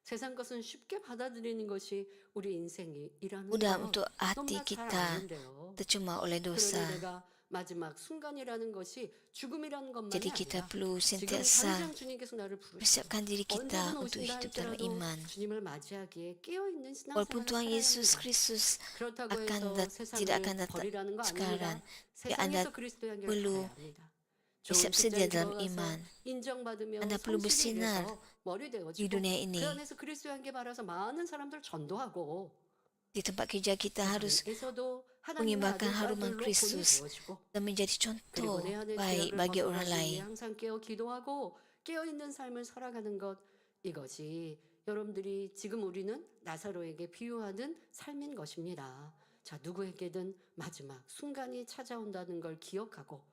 세상 것은 쉽게 받아들이는 것이 우리 인생이라는 Mudah 거 untuk hati 너무나 잘 kita 아는데요. tercemar oleh 그러니 dosa. 내가 마지막 순간이라는 것이 죽음이라는 것만이 Jadi kita 아니라 perlu 지금 sentiasa 당장 주님께서 나를 부르시고 persiapkan diri kita 언제든 untuk 오신다 hidup dalam 할지라도 iman. 주님을 맞이하기에 깨어있는 Walaupun 신앙생활을 Tuhan 살아야 Yesus 합니다. Kristus 그렇다고 akan 해서 tidak akan 세상을 datang 버리라는 거 sekarang, 아닙니다. ya Anda 세상에서 그리스도의 향기를 perlu 가야 합니다. 좋은 bersiap sedia 직장에 dalam 들어가서 iman. 인정받으며 Anda perlu 성실히 bersinar 일해서 머리 di 되어지고 dunia ini. 그 안에서 그리스도의 향기 바라서 많은 사람들 전도하고 Di tempat kerja kita harus 세상에서도 하나님의 mengibarkan 아들, haruman 딸들로 Kristus 본이 되어지고 dan menjadi 그리고 contoh 내 안의 baik 죄악을 bagi orang 벗어나기 위해 lain. 항상 깨어 기도하고 깨어있는 삶을 살아가는 것 이것이 여러분들이 지금 우리는 나사로에게 비유하는 삶인 것입니다. 자, 누구에게든 마지막 순간이 찾아온다는 걸 기억하고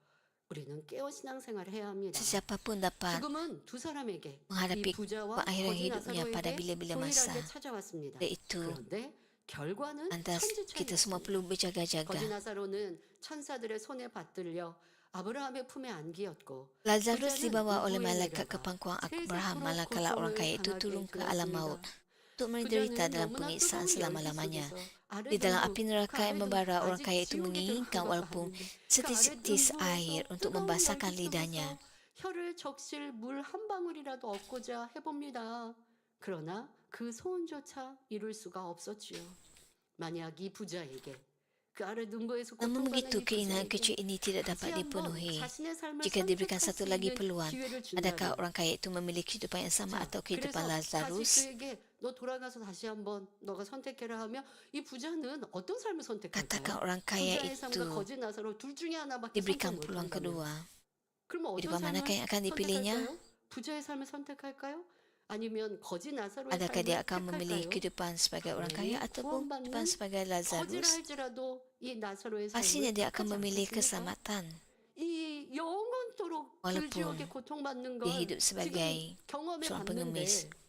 우리는 깨어 신앙생활을 해야 합니다. Sesiapapun dapat 죽음은 두 사람에게 menghadapi 이 부자와 pengakhiran 거지 hidupnya pada 나사로에게 bila-bila masa. 동일하게 찾아왔습니다. Iaitu 그런데 결과는 lantas kita semua 천지차이였습니다. perlu 거지 berjaga-jaga. 나사로는 천사들의 손에 받들려 아브라함의 품에 안기었고 Lazarus 부자는 dibawa oleh 누구의 malaikat ke 내려가 pangkuan 세세토록 Abraham, manakala orang kaya itu 고통을 turun ke 당하게 alam maut 되었습니다. untuk menderita 부자는 dalam 너무나 penyiksaan 뜨거운 열기 selama-lamanya. 속에서 Di dalam 아래 api 등불, neraka 그 yang 아래 membara, 등불, orang 아직 kaya itu 지옥에 menginginkan 들어가서 walaupun 하는데 그 아래 setitik air 등불에서 untuk 뜨거운 membasahkan 열기 lidahnya. 속에서 혀를 적실 물 한 방울이라도 얻고자 해봅니다. 그러나 그 소원조차 이룰 수가 없었지요. 만약 이 부자에게 그 아래 등불에서 Namun 고통받는 begitu, 이 keinginan 부자에게 kecil ini tidak 다시 dapat 한번 dipenuhi. 자신의 삶을 Jika diberikan 선택할 satu 수 lagi 있는 peluang, 기회를 adakah 준다면 orang kaya itu memiliki kehidupan yang sama 자, atau kehidupan 그래서 다시 Lazarus? 그에게 너 돌아가서 다시 한번 너가 선택해라 하면 이 부자는 어떤 삶을 Katakan 선택할까요? orang kaya 부자의 삶과 itu 거짓 나사로 둘 중에 하나밖에 선택 diberikan 못 peluang 한다면 kedua. 그러면 어떤 Kehidupan manakah 삶을 yang akan dipilihnya? 선택할까요? 부자의 삶을 선택할까요? 아니면 거짓 나사로의 Adakah dia 삶을 akan memilih 택할까요? kehidupan sebagai orang kaya 당연히 ataupun kehidupan 구원받는 sebagai 거지라 Lazarus? 할지라도 이 나사로의 Pastinya 삶을 dia akan 택하지 memilih 않겠습니까? keselamatan 이 영원토록 walaupun 불지옥에 고통받는 dia 걸 hidup 지금 sebagai 경험해 seorang pengemis. 봤는데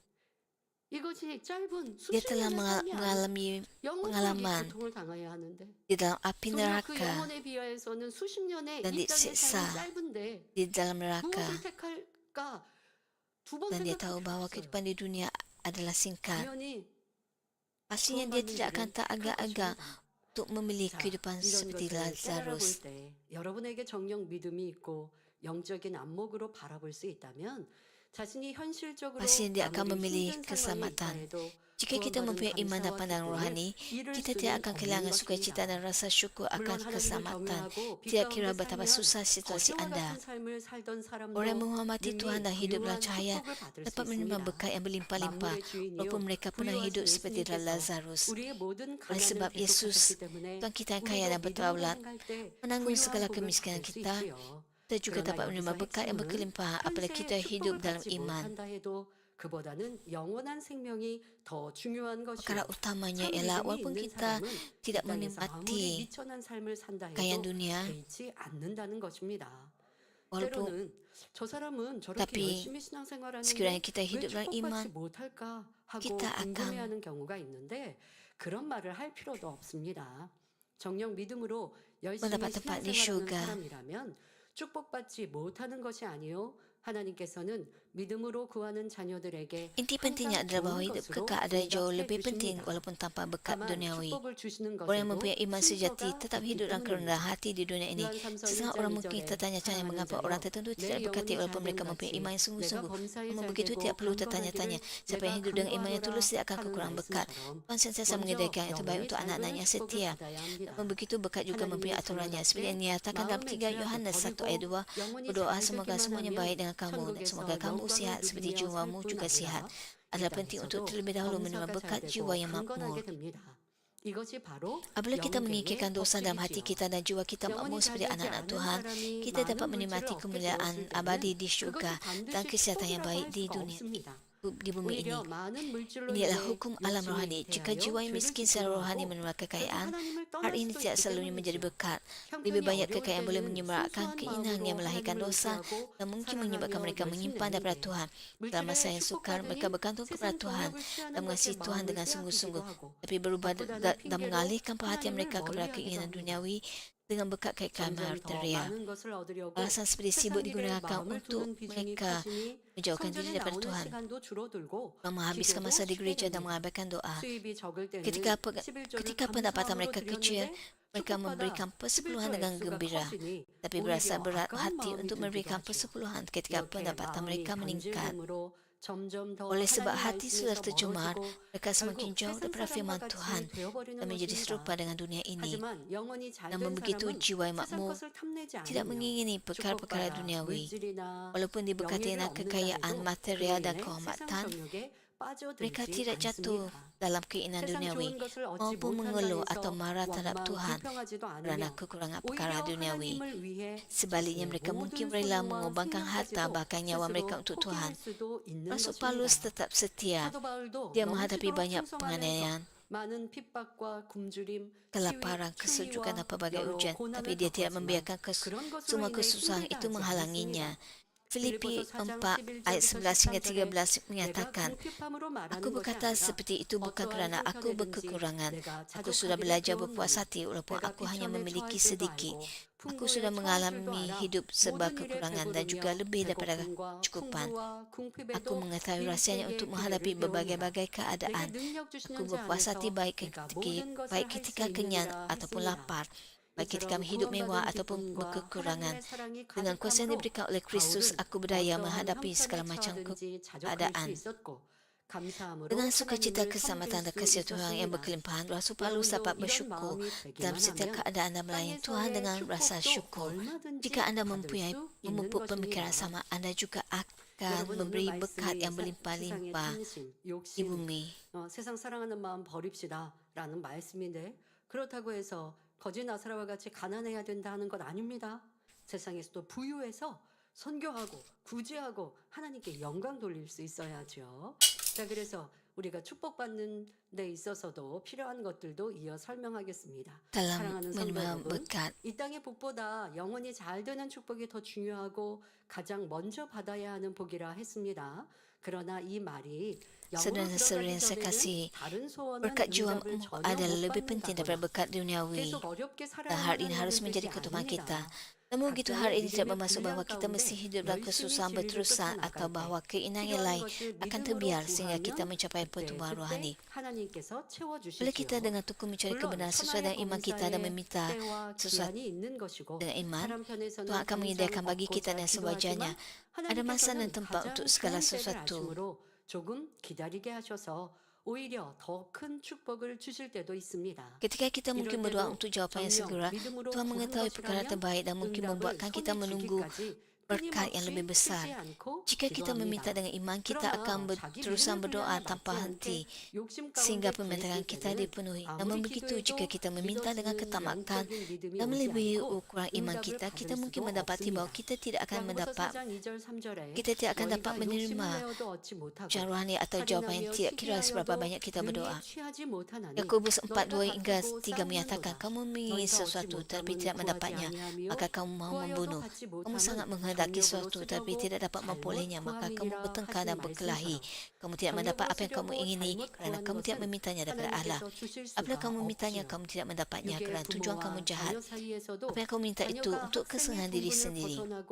이것이 짧은 Dia 수십 telah 년의 삶이 아니에요. mengalami 영원토록 이 pengalaman 고통을 당해야 하는데 di dalam api 도리어 그 neraka 영혼에 비하여서는 수십 년의 dan 이 땅의 삶이 disiksa 짧은데 di dalam neraka, 무엇을 택할까 두 번 dan dia 생각할 tahu 필요 bahawa 없어요. kehidupan di dunia adalah singkat. 당연히 Pastinya dia 구원받는 tidak akan 길을 tak 택할 agak-agak 것입니다. untuk memilih 자, kehidupan 이런 seperti 것을 깨달아 Lazarus. 볼 때 여러분에게 정녕 믿음이 있고 영적인 안목으로 바라볼 수 있다면 자신이 현실적으로 Pastinya dia akan 아무리 memilih 힘든 상황에 keselamatan. 있다해도 Jika kita 구원받은 mempunyai iman dan 감사와 pandangan 기쁨을 rohani, 잃을 kita 수는 tidak akan 없는 kehilangan sukacita 것입니다. dan rasa syukur 물론 akan 하나님을 keselamatan. 경외하고 빛 Tidak 가운데 kira betapa 살면 susah situasi 거저와 anda. 같은 삶을 살던 사람도 Orang yang menghormati Tuhan 이미 dan hidup dalam 부유한 cahaya 축복을 받을 수 dapat menerima 있습니다. berkat yang berlimpah-limpah 만물의 주인이요 walaupun mereka pernah hidup 부유하신 seperti 예수님께서 Lazarus. 우리의 모든 Oleh 가난을 sebab Yesus, 대속하셨기 때문에 Tuhan kita yang kaya 우리도 dan 믿음으로 berdaulat, 행할 때 menanggung 부유한 segala 복을 kemiskinan 받을 수 kita, 있지요. kita juga 그러나 dapat menerima 여기서 berkat yang 핵심은 berkelimpahan apabila 현세의 kita hidup 축복을 dalam 받지 iman. 못한다 해도 그보다는 영원한 생명이 더 중요한 Perkara 것이요. utamanya 참 ialah 믿음이 walaupun 있는 kita 사람은 이 tidak 땅에서 아무리 menikmati 미천한 삶을 산다 kekayaan 해도 dunia, 개의치 않는다는 것입니다. walaupun 때로는 저 사람은 저렇게 tapi 열심히 신앙생활하는데 sekiranya kita 왜 hidup dalam 축복받지 iman, 못할까 하고 kita akan 궁금해하는 경우가 있는데 그런 말을 할 필요도 없습니다. 정녕 믿음으로 열심히 mendapat tempat di 신앙생활하는 syurga. 사람이라면 축복받지 못하는 것이 아니요 하나님께서는 믿음으로 구하는 자녀들에게 Inti pentingnya 항상 adalah bahawa 좋은 hidup 것으로 kekal adalah jauh 응답해 lebih penting 주십니다. walaupun tanpa berkat 다만 duniawi. 축복을 주시는 Orang yang 것에도 mempunyai iman sejati 순서가 tetap 있기 hidup dalam kerendahan 때문입니다. hati di dunia ini. 요한삼서 Sesangat 1장 orang mungkin 2절에 tertanya-tanya 사랑하는 mengapa orang 자여 tertentu 내 tidak diberkati 영혼이 walaupun 잘됨 mereka mempunyai 같이 iman yang 내가 sungguh-sungguh. 범사에 Namun 잘 begitu 되고 tidak perlu 강건하기를 tertanya-tanya. Siapa yang 내가 hidup dengan iman yang 간구하노라 tulus dia akan 하는 kekurangan berkat. 말씀처럼 Tuhan sentiasa 먼저 menyediakan yang terbaik 영혼이 untuk 잘 anak-anak 되는 yang 축복을 setia. 받아야 합니다. Namun begitu berkat juga mempunyai 하나님의 aturannya. 자녀답게 Seperti yang dinyatakan dalam 마음의 3 Yohanes 죄악을 1 ayat 2, 버리고 영혼이 berdoa 잘 semoga 되기만 semuanya baik 하면 dengan kamu dan semoga 천국에서 kamu 영광을 sihat seperti 누리며 살 jiwamu 뿐 juga sihat. 아니라 이 Adalah penting untuk 땅에서도 terlebih dahulu menerima 범사가 berkat 잘 jiwa 되고 yang 강건하게 makmur. 됩니다. 이것이 바로 Apabila kita 영계의 menyingkirkan dosa dalam hati 법칙이지요. kita dan jiwa kita 영혼이 makmur 잘 seperti 되지 anak-anak 않은 Tuhan, 사람이 kita dapat 많은 물질을 menikmati 얻게 kemuliaan 되었을 abadi 때는 di syurga 그것이 dan 반드시 kesihatan yang 축복이라고 baik 할 di 수가 dunia 없습니다. di bumi ini. 오히려 많은 물질로 Ini adalah 인해 hukum alam 열심히 rohani. Jika 대하여 jiwa yang 죄를 miskin 짓기도 secara rohani 하고 menerima 그래도 kekayaan, 하나님을 떠날 hal ini 수도 tidak 있기 selalunya menjadi 때문이지요. berkat. Lebih 형편이 banyak 어려울 kekayaan boleh 때는 menyuarakan 순수한 keinginan yang 마음으로 melahirkan 하나님을 dosa 의지하고 dan mungkin menyebabkan 사랑하며 mereka menyimpan 열심히 daripada 했는데 Tuhan. Dalam masa yang sukar, mereka 물질에 bergantung kepada 축복받으니 Tuhan 세상 dan 정력을 mengasihi 취하는 Tuhan 것에 dengan 마음을 sungguh-sungguh, 빼앗기도 하고 tapi berubah 바쁘다는 dan 핑계로 mengalihkan perhatian 하나님을 mereka kepada 멀리하기도 keinginan 합니다. duniawi dengan berkat kekayaan 점점 더 material. 많은 것을 얻으려고 Alasan seperti sibuk 세상 일에 digunakan 마음을 untuk 두는 비중이 mereka 커지니 menjauhkan diri 성전에 daripada 나오는 Tuhan, 시간도 줄어들고 menghabiskan 기도도 masa di 쉽게 gereja dan 됩니다. mengabaikan doa. 수입이 적을 때는 Ketika 11조를 pendapatan 감사함으로 mereka kecil, 드렸는데 mereka memberikan 축복받아 persepuluhan 11조 dengan 액수가 gembira. 커지니 Tapi 오히려 berasa berat 아까운 hati 마음이 untuk 들기도 memberikan 하지요. persepuluhan ketika 이렇게 pendapatan 마음이 mereka meningkat. 간질됨으로 점점 더 Oleh sebab 하나님 hati sudah 말씀에서 tercemar, 멀어지고 mereka semakin 결국 jauh 세상 daripada firman 사람과 Tuhan 같이 되어버리는 dan menjadi 것입니다. serupa dengan dunia ini. 하지만 영혼이 잘 된 Namun begitu 사람은 jiwa yang 세상 makmur 것을 탐내지 tidak 않으며 mengingini perkara-perkara 축복받아 duniawi. 물질이나 Walaupun diberkati 명예를 dengan 얻는다 kekayaan 해도 material 그로 dan 인해 세상 kehormatan, 정욕에 mereka 빠져들지 tidak jatuh 않습니다. dalam keinginan 세상 duniawi 좋은 것을 얻지 maupun 못한다 mengeluh 해서 atau marah terhadap 원망 Tuhan 불평하지도 kerana 않으며 kekurangan 오히려 perkara duniawi. 하나님을 위해 Sebaliknya, 자신의 mereka mungkin 모든 rela 소유와 mengorbankan harta 생명까지도 bahkan nyawa mereka 스스로 untuk 포기할 Tuhan. 수도 있는 Rasul Paulus 것입니다. tetap setia. 사도 바울도 Dia menghadapi 넘치도록 banyak 충성하면서 penganiayaan, 많은 핍박과 굶주림, kelaparan, 시위, kesejukan dan 추위와 pelbagai 여러 ujian, 고난을 tapi dia tidak 겪었지만 membiarkan 그런 것으로 semua 인해 kesusahan 힘들다 itu 하지 menghalanginya. 않습니다. Filipi 빌립보서 4장 4 ayat 11 hingga 13 내가 menyatakan, 궁핍함으로 말하는 Aku 것이 berkata 아니라 seperti itu bukan 어떠한 kerana aku 형편이든지 berkekurangan. 내가 Aku sudah 자족하기를 belajar 배웠노니 berpuas hati walaupun 내가 aku hanya 비천에 memiliki 처할 줄도 sedikit. 알고 Aku 풍부에 sudah 처할 줄도 mengalami 알아 hidup serba 모든 일에 kekurangan dan juga 배부르며 lebih daripada 배고픔과 cukupan. 풍부와 Aku 궁핍에도 mengetahui rahsianya 필리피에게 untuk 그대를 menghadapi 배웁니다. berbagai-bagai 내게 keadaan. 능력 Aku 주시는 자 berpuas hati 안에서 baik 내가 모든 것을 baik 할 수 ketika kenyang 있느니라 ataupun 했습니다. lapar, baik ketika 이처럼 hidup mewah 구원받은 ataupun 기쁨과 berkekurangan. 하나님의 사랑이 Dengan kuasa yang 가득함으로 diberikan oleh Kristus, 바울은 aku berdaya 어떠한 menghadapi segala 형편에 macam 처하든지 자족할 수 keadaan. 있었고 감사함으로 Dengan sukacita 하나님을 keselamatan 섬길 dan 수 kasih Tuhan yang 있었습니다. berkelimpahan, Rasul Paulus 여러분도 dapat 이런 bersyukur 마음이 dalam 되기만 setiap 하면 keadaan anda melayani Tuhan 땅에서의 dengan rasa 축복도 syukur. 얼마든지 Jika anda 받을 mempunyai 수 있는 memupuk pemikiran 것입니다. sama, anda juga akan 여러분 오늘 memberi berkat 말씀이 yang 세상의 berlimpah-limpah 탐심, di 욕심, bumi. 세상 사랑하는 마음 버립시다라는 말씀인데 그렇다고 해서 거지 나사로와 같이 가난해야 된다는 것 아닙니다. 세상에서도 부유해서 선교하고 구제하고 하나님께 영광 돌릴 수 있어야죠. 자, 그래서 우리가 축복받는 데 있어서도 필요한 것들도 이어 설명하겠습니다. Dalam 사랑하는 성도 menerima 여러분, berkat, 이 땅의 복보다 영원히 잘 되는 축복이 더 중요하고 가장 먼저 받아야 하는 복이라 했습니다. 그러나 이 말이 영으로 saudara-saudara 들어가기 yang saya 전에는 kasih, 다른 소원은 berkat jiwa 응답을 전혀 adalah 못 lebih penting daripada 받는다거나 berkat duniawi. 계속 어렵게 Dan hal ini 살아야만 harus 하는 menjadi 뜻이 keturunan kita. 아닙니다. Namun begitu hal ini tidak bermaksud 각자의 bahawa kita 가운데 mesti hidup dalam 열심히 kesusahan 진리를 berterusan 쫓아나갈 atau 때 bahawa keinginan yang 필요한 lain 것을 akan 믿음으로 terbiar sehingga kita 구하면 mencapai 그때 pertumbuhan rohani. 하나님께서 Bila kita 채워주시지요. dengan tekun mencari 물론 kebenaran sesuai 천하의 dengan iman kita dan 범사에 meminta 때와 sesuatu 기한이 있는 것이고 dengan iman, 사람 편에서는 Tuhan akan menyediakan 항상 bagi kita 얻고자 dan sewajarnya. 기도하지만 Ada masa dan 하나님께서는 tempat 가장 untuk segala 좋은 때를 sesuatu. 아심으로 조금 기다리게 하셔서 오히려 더 큰 축복을 주실 때도 있습니다. Ketika kita mungkin 이럴 berdoa 때도 untuk jawapan yang segera, 정령 믿음으로 Tuhan 구한 mengetahui perkara 것이라면 terbaik dan mungkin 응답을 membuatkan kita 손에 menunggu 쥐기까지 berkat yang lebih 끊임없이 besar. 쉬지 않고 Jika kita meminta 기도합니다. dengan iman, kita akan 그러나 자기 berterusan 믿음의 berdoa 분량에 tanpa 맞지 henti 않게 욕심 sehingga 가운데 permintaan 부딪힐 kita 때는 dipenuhi. Namun 아무리 begitu, jika 기도해도 kita meminta dengan 믿어지는 ketamakan 영적인 믿음이 dan 오지 melebihi 않고 ukuran iman 응답을 kita, kita 받을 mungkin 수도 mendapati bahawa 없습니다. kita tidak akan 야고보서 mendapat 4장 2절 3절에 kita tidak akan dapat 너희가 욕심을 menerima 내어도 얻지 못하고 ujian rohani atau jawapan yang 살인하며 tidak kira seberapa 시기하여도 banyak kita 능히 berdoa. 취하지 못하나니 Yakobus 4, 2 너희가 hingga 다투고 3 menyatakan, 싸우는도다. kamu menginginkan 너희가 얻지 sesuatu tapi 못함은 tidak 구하지 mendapatnya, 아니하며 maka kamu mahu 구하여도 membunuh. 받지 Kamu sangat 못함은 menghendaki 정욕으로 sesuatu tapi 쓰려고 tidak dapat 잘못 memperolehnya, maka kamu 구함이니라 bertengkar dan 하신 berkelahi. 말씀처럼 Kamu tidak mendapat 정욕으로 apa yang kamu 쓰려고 ingini 잘못 kerana 구한 kamu tidak 것은 memintanya daripada Allah. 하나님께서 주실 Apabila 수가 kamu memintanya, 없지요. kamu tidak mendapatnya 육의 kerana tujuan kamu 부모와 jahat. 자녀 사이에서도 Apa yang kamu minta itu 자녀가 untuk 학생의 kesenangan diri 분분을 sendiri. 벗어나고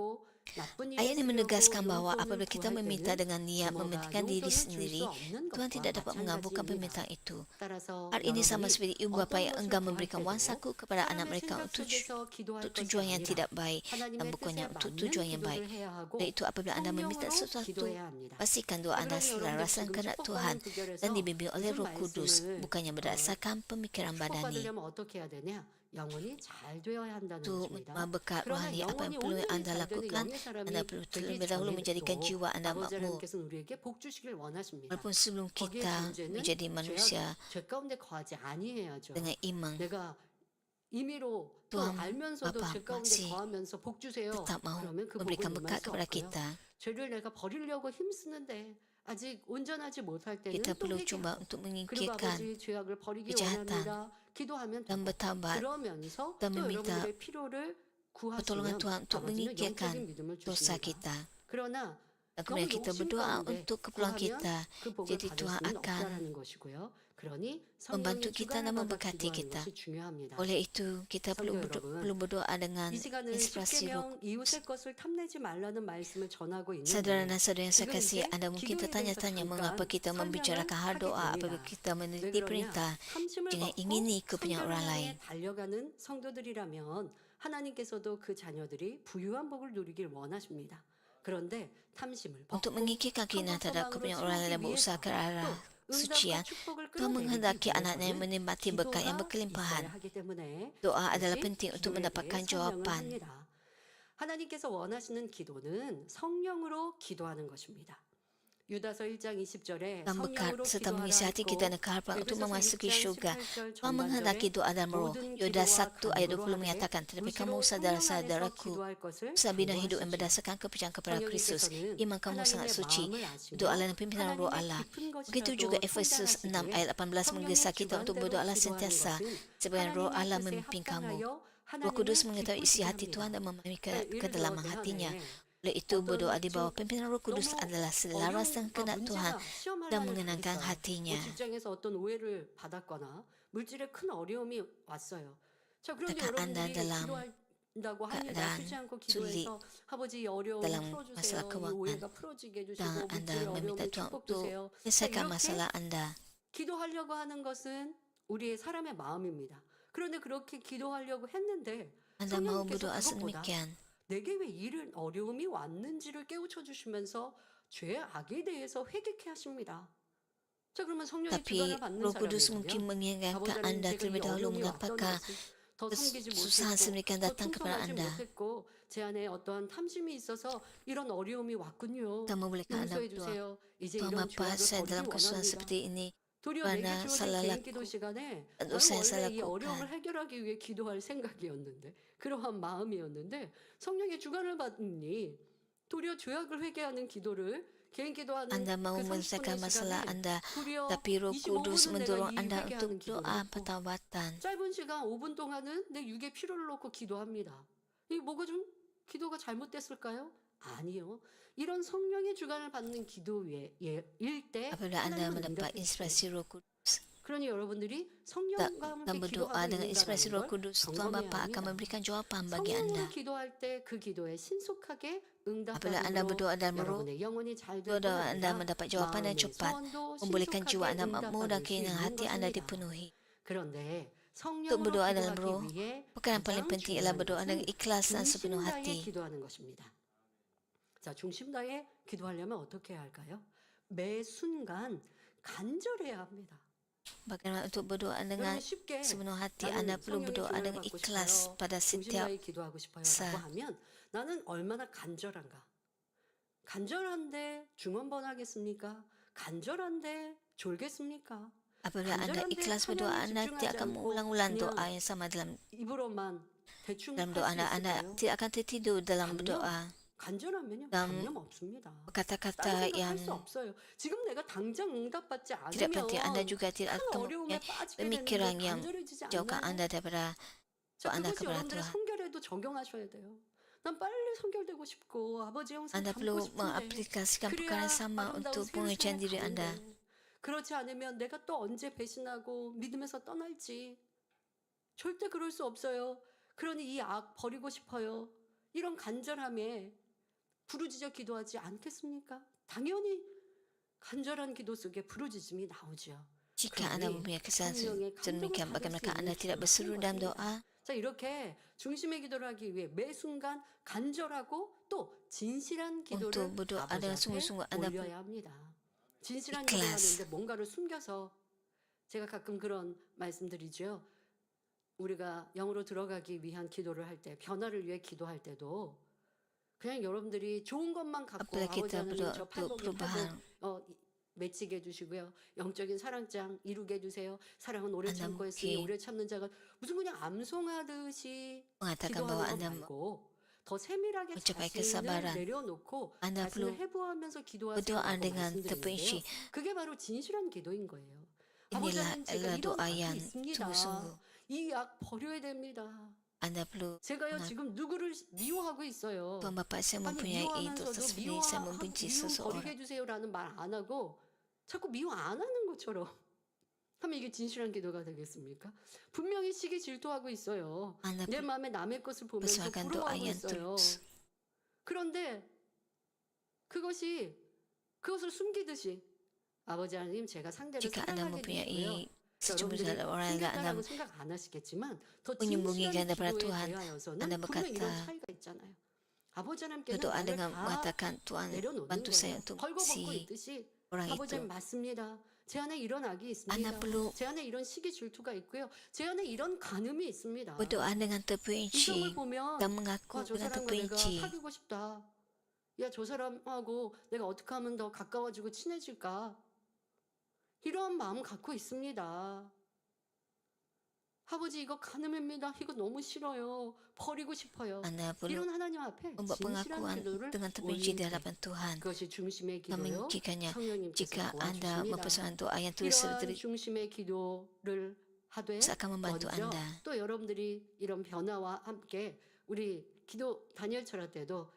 나쁜 일에 Ayat ini menegaskan 쓰려고 bahawa 용돈을 apabila kita 구할 meminta 때는 dengan niat 부모가 mementingkan diri 용돈을 줄 sendiri, 수 없는 Tuhan 것과 tidak dapat mengabulkan 마찬가지입니다. permintaan itu. 따라서 Hal ini sama 여러분이 seperti ibu bapa 어떤 yang 것을 enggan 구할 memberikan wang 때도 saku kepada anak 사람의 mereka 생각 untuk 속에서 기도할 것이 tujuan yang 아니라 tidak baik dan 하나님의 bukannya 뜻에 untuk 맞는 tujuan yang baik. 기도를 해야 하고 Iaitu apabila anda meminta 성령으로 sesuatu, 기도해야 합니다. pastikan doa anda 그러니 여러분들 selarasan 지금 kehendak Tuhan 축복받는 구절에서 dan dibimbing oleh 무슨 Roh Kudus, 말씀을 bukannya berdasarkan pemikiran badani. 축복받으려면 어떻게 해야 되냐? 영혼이 잘 되어야 한다는 Untuk 것입니다. menerima berkat 그러나 rohani, apa yang 영혼이 perlu 온전히 anda 잘 되는 lakukan, 영의 사람이 anda perlu 되기 terlebih dahulu menjadikan 전에도 jiwa anda 아버지 makmur. 하나님께서는 우리에게 복 주시길 원하십니다. Walaupun sebelum 거기에 kita 문제는 menjadi manusia 죄 가운데 거하지 아니해야죠. dengan iman, 내가 임의로 또 Tuhan 알면서도 Bapa 죄 가운데 masih 거하면서 복 주세요. tetap mahu 그러면 그 복을 memberikan 임할 berkat 수 kepada 없고요. kita. 죄를 내가 버리려고 힘쓰는데 아직 온전하지 못할 때는 Kita 또 perlu cuba 회개하고 untuk 그리고 menyingkirkan 아버지 죄악을 버리기 kejahatan 원합니다. 기도하면 dan 되고 bertaubat 그러면서 dan 또 meminta 여러분들의 필요를 pertolongan 구하시면 Tuhan untuk 아버지는 menyingkirkan 영적인 믿음을 dosa 주십니다. kita. 그러나 Dan 너무 kemudian kita 욕심 berdoa 가운데 untuk keperluan 구하면 kita. 그 복을 Jadi 받을 Tuhan 수는 akan 없다라는 것이고요. 그러니 membantu 성령의 kita 주관을 dan 받아 memberkati 기도하는 kita. 것이 중요합니다. Oleh itu, kita perlu 성도 여러분, perlu berdoa dengan 이 시간은 inspirasi roh. 10계명 이웃의 것을 탐내지 말라는 말씀을 전하고 Saudara dan 있는데 saudara yang saya 지금 kasih, 이제 anda mungkin 기도에 대해서 tertanya-tanya mengapa 잠깐 kita membicarakan hal 설명을 doa 하게 apabila 됩니다. kita 왜 meneliti 그러냐? perintah. 탐심을 Jangan 먹고 ingini kepunyaan orang 성전을 lain. 향해 달려가는 성도들이라면 하나님께서도 그 자녀들이 부유한 복을 누리길 원하십니다. 그런데 탐심을 Untuk 벗고 menyingkirkan keinginan terhadap kepunyaan orang lain dan berusaha ke arah 또 kesucian, 응답과 축복을 Tuhan menghendaki 끌어내기 anaknya 위해서는 menikmati berkat yang 기도가 berkelimpahan. 있어야 하기 때문에 Doa adalah 다시 penting untuk 기도에 mendapatkan 대해 설명을 jawapan. 합니다. 하나님께서 원하시는 기도는 성령으로 기도하는 것입니다. 유다서 1장 20절에 Dan berkat 성령으로 serta 기도하라 mengisi hati 했고 kita dengan keharapan untuk 에베소서 memasuki 6장 syurga. 18절 Tuhan menghendaki 전반절에 doa dan roh. 모든 Yudas 기도와 1 ayat 20 간구로 하되 menyatakan, tetapi kamu 무시로 성령 안에서 saudara-saudaraku, 기도할 것을 usaha bina hidup yang 간구하시지. berdasarkan kepercayaan kepada Kristus. 성령님께서는 Iman kamu sangat 하나님의 suci. 마음을 아시고 Doalah dan pimpinan roh 하나님의 Allah. 깊은 Begitu juga 것이라도 Efesus 6 판단하시기에 ayat 18 menggesa kita untuk berdoalah sentiasa sebagai roh Allah memimpin kamu. Roh Kudus mengetahui isi hati Tuhan dan memahami kedalaman hatinya. Oleh itu, berdoa di bawah pimpinan Roh Kudus adalah selaras dengan kehendak Tuhan dan mengenangkan hatinya. 직장에서 어떤 오해를 받았거나 물질에 큰 어려움이 왔어요. 자, 그런데 Tekan anda 여러분들이 dalam 기도한다고 합니다. keadaan 쉬지 않고 sulit 기도해서 아버지 이 어려움 dalam 풀어주세요. masalah 이 keuangan. 오해가 풀어지게 해주시고 Dan anda 물질의 meminta 어려움을 Tuhan 축복 untuk 주세요. 자, selesaikan 이렇게 masalah anda. 기도하려고 하는 것은 우리의 사람의 마음입니다. 그런데 그렇게 기도하려고 했는데 Anda mahu 성령님께서 berdoa 그것보다 sedemikian. 내게 왜 이런 어려움이 왔는지를 깨우쳐 주시면서 죄의 악에 대해서 회개케 하십니다. 자, 그러면 성령의 Tapi 주관을 받는 Roh Kudus mungkin 사람이라면 mengingatkan 아버지님 Anda 제가 이 terlebih dahulu 어려움이 왔던 mengapakah 것이 더 섬기지 kesusahan 못했고 sedemikian 더 datang kepada 충성하지 Anda. 못했고 제 안에 어떠한 탐심이 있어서 이런 어려움이 왔군요. Tak membolehkan Anda 용서해 berdoa. 주세요. 이제 Tuhan 이런 Bapa, 죄악을 saya dalam 버리기 kesusahan 원합니다. seperti ini. 도리어 내게 Karena 주어진 salah 개인 laku 기도 시간에 dan 나는 dosa yang saya 원래 이 어려움을 lakukan. 해결하기 위해 기도할 생각이었는데 그러한 마음이었는데 성령의 주관을 받으니 도리어 죄악을 회개하는 기도를 개인 기도하는 Anda mau 그 menyelesaikan 30분의 masalah 시간에 Anda, 도리어 tapi Roh Kudus 25분은 내가 mendorong 이 Anda untuk 회개하는 기도를 doa 했고 pertobatan. 짧은 시간 5분 동안은 내 육의 필요를 놓고 기도합니다. 이 뭐가 좀 기도가 잘못됐을까요? 아니요. 이런 성령의 주관을 받는 기도일 때 Apabila Anda 하나님은 mendapat 응답해 주세요. inspirasi Roh Kudus 그러니 여러분들이 성령과 함께 dan berdoa 기도하고 dengan 있는다는 inspirasi Roh 걸 Kudus, Tuhan 경험해야 Bapa akan 합니다. memberikan jawapan bagi 성령으로 Anda. 기도할 때 그 기도에 신속하게 Apabila Anda 응답함으로 berdoa dalam Roh, 여러분의 영혼이 잘 doa 되고 Anda 아니라 mendapat jawapan yang 마음의 cepat, 소원도 membolehkan jiwa 신속하게 Anda makmur dan 응답받을 수 keinginan 있는 hati Anda 것입니다. dipenuhi. 그런데 Untuk 성령으로 berdoa dalam 기도하기 Roh, 위해 perkara yang paling 가장 penting ialah 중요한 berdoa dengan 것은 ikhlas dan sepenuh 중심 다해 hati. 기도하는 것입니다. 자, 중심 다해 기도하려면 어떻게 해야 할까요? 매 순간 간절해야 합니다. Bagaimana untuk berdoa dengan 여러분 쉽게 sepenuh hati? 나는 Anda perlu 성령의 berdoa 주관을 dengan 받고 ikhlas 싶어요. pada 중심 setiap 다해 기도하고 싶어요라고 사. 하면 나는 얼마나 간절한가? 간절한데 중언번하겠습니까? 간절한데 졸겠습니까? apabila Anda 간절한데 ikhlas berdoa, 찬양에 Anda 집중하지 tidak akan 않고 mengulang-ulang 그냥 doa yang sama dalam 입으로만 대충 dalam 할 doa 수 Anda. Anda 있을까요? tidak akan tertidur dalam 감명? berdoa. 간절하면요 dalam 감명 없습니다. 다른 kata-kata 생각 yang 할 수 없어요. 지금 내가 당장 응답받지 tidak penting. Anda 않으면 juga tidak 큰 akan 어려움에 mempunyai 빠지게 pemikiran 되는데 yang 간절해지지 jauhkan 않나요? Anda daripada 자, doa Anda 그것이 kepada 여러분들의 Tuhan. 성결에도 적용하셔야 돼요. 난 빨리 성결되고 싶고 아버지 형상 Anda 닮고 perlu 싶은데 mengaplikasikan 그래야 perkara yang sama 아름다운 untuk 생을 pengujian diri Anda. 살아가는데 그렇지 않으면 내가 또 언제 배신하고 믿음에서 떠날지 절대 그럴 수 없어요. 그러니 이 악 버리고 싶어요. 이런 간절함에 부르짖어 기도하지 않겠습니까? 당연히 간절한 기도 속에 부르짖음이 나오죠. Jika Anda 그러니 mempunyai kesalahan 성령의 감동을 sedemikian, 받을 bagaimana 수 Anda 있는 tidak 기도가 berseru 한 dalam 것입니다. doa? 자, 이렇게 중심의 기도를 하기 위해 매 순간 간절하고 또 진실한 기도를 Untuk berdoa 아버지 dengan 앞에 sungguh-sungguh, Anda perlu 올려야 합니다. 진실한 ikhlas. 기도하는데 뭔가를 숨겨서 제가 가끔 그런 말씀드리죠. 우리가 영으로 들어가기 위한 기도를 할 때, 변화를 위해 기도할 때도 그냥 여러분들이 좋은 것만 갖고 apabila 아버지 kita 하나님 berdoa 저 untuk 팔복이 perubahan, 맺히게 해주시고요. 영적인 사랑장 이루게 해주세요. 사랑은 오래 Anda 참고 했으니 mungkin 오래 참는 자가 무슨 그냥 암송하듯이 mengatakan bahwa 기도하는 것 Anda 말고 더 세밀하게 mencapai 자신을 kesabaran. 내려놓고 Anda 자신을 perlu 해부하면서 berdoa 기도하시라고 dengan 말씀드리는데요. terperinci. 그게 바로 진실한 기도인 거예요. 아버지 Inilah 하나님 제가 adalah 이런 doa 악이 yang 있습니다. sungguh-sungguh. 이 악 버려야 됩니다. Anda perlu 제가요 mengaku, 지금 누구를 미워하고 있어요. Tuhan Bapa, saya 아니 mempunyai dosa 미워하면서도 seperti ini. Saya membenci 미움 버리게 seseorang. 해주세요라는 말 안 하고 자꾸 미워 안 하는 것처럼 하면 이게 진실한 기도가 되겠습니까? 분명히 시기 질투하고 있어요. Anda 내 perlu 마음에 남의 것을 보면서 persilakan doa 부러워하고 yang 있어요. tulus. 그런데 그것을 숨기듯이 아버지 하나님 제가 상대를 Jika Anda 사랑하게 되고요. mempunyai sejumlah 여러분들이 terhadap orang yang Anda 숨겼다라고 생각 안 하시겠지만 더 menyembunyikan 진실한 daripada 기도에 Tuhan, 대하여서는 Anda 분명 이런 berkata, 차이가 있잖아요. 아버지 하나님께는 berdoa 나를 dengan 다 mengatakan, Tuhan 내려놓는 bantu saya 거예요. untuk 벌거벗고 si 있듯이 orang 아버지 itu. 맞습니다. 제 안에 이런 악이 있습니다. Anda perlu 제 안에 이런 시기 질투가 있고요. 제 안에 이런 간음이 있습니다. berdoa dengan 이성을 terperinci 보면 dan mengaku 저 dengan 사람과 내가 terperinci. 사귀고 싶다. 야, 저 사람하고 내가 어떻게 하면 더 가까워지고 친해질까? 이러한 마음 갖고 있습니다. 아버지 이거 간음입니다. 이거 너무 싫어요. 버리고 싶어요. Anda perlu 이런 하나님 앞에 membuat 진실한 pengakuan 기도를 dengan terperinci di 올릴 때 hadapan Tuhan. 그것이 중심의 Dan 기도요. menyucikannya. 성령님께서 Jika Anda 도와주십니다. mempersembahkan doa yang tulus 이러한 seperti 중심의 기도를 하되 akan membantu 먼저 Anda. 또 여러분들이 이런 변화와 함께 우리 기도 다니엘 철학 때도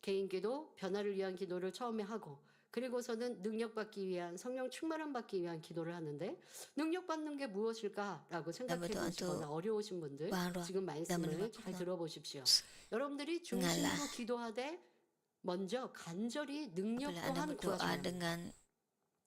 개인 기도, 변화를 위한 기도를 처음에 하고 그리고서는 능력받기 위한 성령 충만함 받기 위한 기도를 하는데 능력받는 게 무엇일까라고 생각해 berdoa 보시거나 untuk 어려우신 분들 bahan roh 지금 dan 말씀을 menerima 잘 penuh. 들어보십시오. 여러분들이 중심으로 Dengarlah. 기도하되 먼저 간절히 능력 Apabila Anda 또한 berdoa 구하셔야 합니다. dengan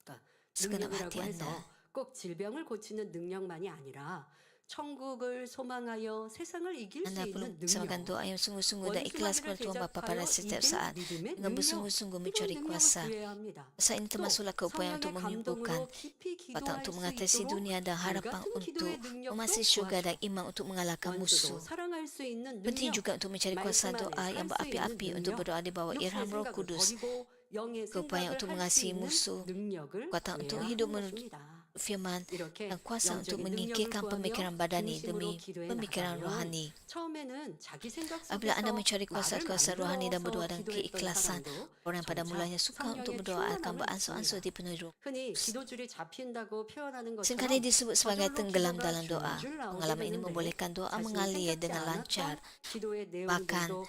그러니까 segenap hati 능력이라고 해서 Anda, 꼭 질병을 고치는 능력만이 아니라 천국을 소망하여 세상을 이길 수 Anda perlu 있는 bersamakan 능력. doa yang sungguh-sungguh dan 원수 ikhlas 마귀를 kepada Tuhan Bapa pada 대적하여 setiap 이길 saat 믿음의 dengan 능력. bersungguh-sungguh 이런 mencari 능력을 kuasa. 구해야 합니다. Kuasa ini 또 termasuklah keupayaan untuk 성령의 menyembuhkan, 감동으로 깊이 kekuatan 기도할 untuk 수 mengatasi 있도록 dunia dan harapan 불같은 untuk 기도의 능력도 memasuki syurga dan 구하시고 iman untuk mengalahkan 원수도 musuh. 사랑할 수 있는 Penting 능력, juga untuk mencari kuasa 말씀 안에 doa yang 살 수 있는 berapi-api untuk 능력, berdoa di bawah 육신의 ilham Roh 생각을 Kudus, 버리고 영의 keupayaan untuk 생각을 할 수 mengasihi 있는 musuh, 능력을 kekuatan untuk 구해야 hidup 하는 menurut 것입니다. firman, 이렇게 dan kuasa untuk 영적인 능력을 menyingkirkan 구하며 pemikiran badani 중심으로 demi 기도해 pemikiran 나가면 rohani. 처음에는 자기 생각 Apabila anda 속에서 mencari kuasa-kuasa 말을 rohani dan 만들어서 berdoa dengan 기도했던 keikhlasan, 사람도 orang pada 점차 mulanya suka untuk 성령의 berdoa akan 충만함을 beransur-ansur 입습니다. dipenuhi roh. 흔히 기도줄이 잡힌다고 표현하는 Seringkali 것처럼 disebut sebagai 저절로 tenggelam 기도가 dalam doa. 줄줄 나오게 Pengalaman ini 되는데 membolehkan doa 자신이 mengalir 생각지 dengan 않았던 lancar, 기도의 bahkan 내용들도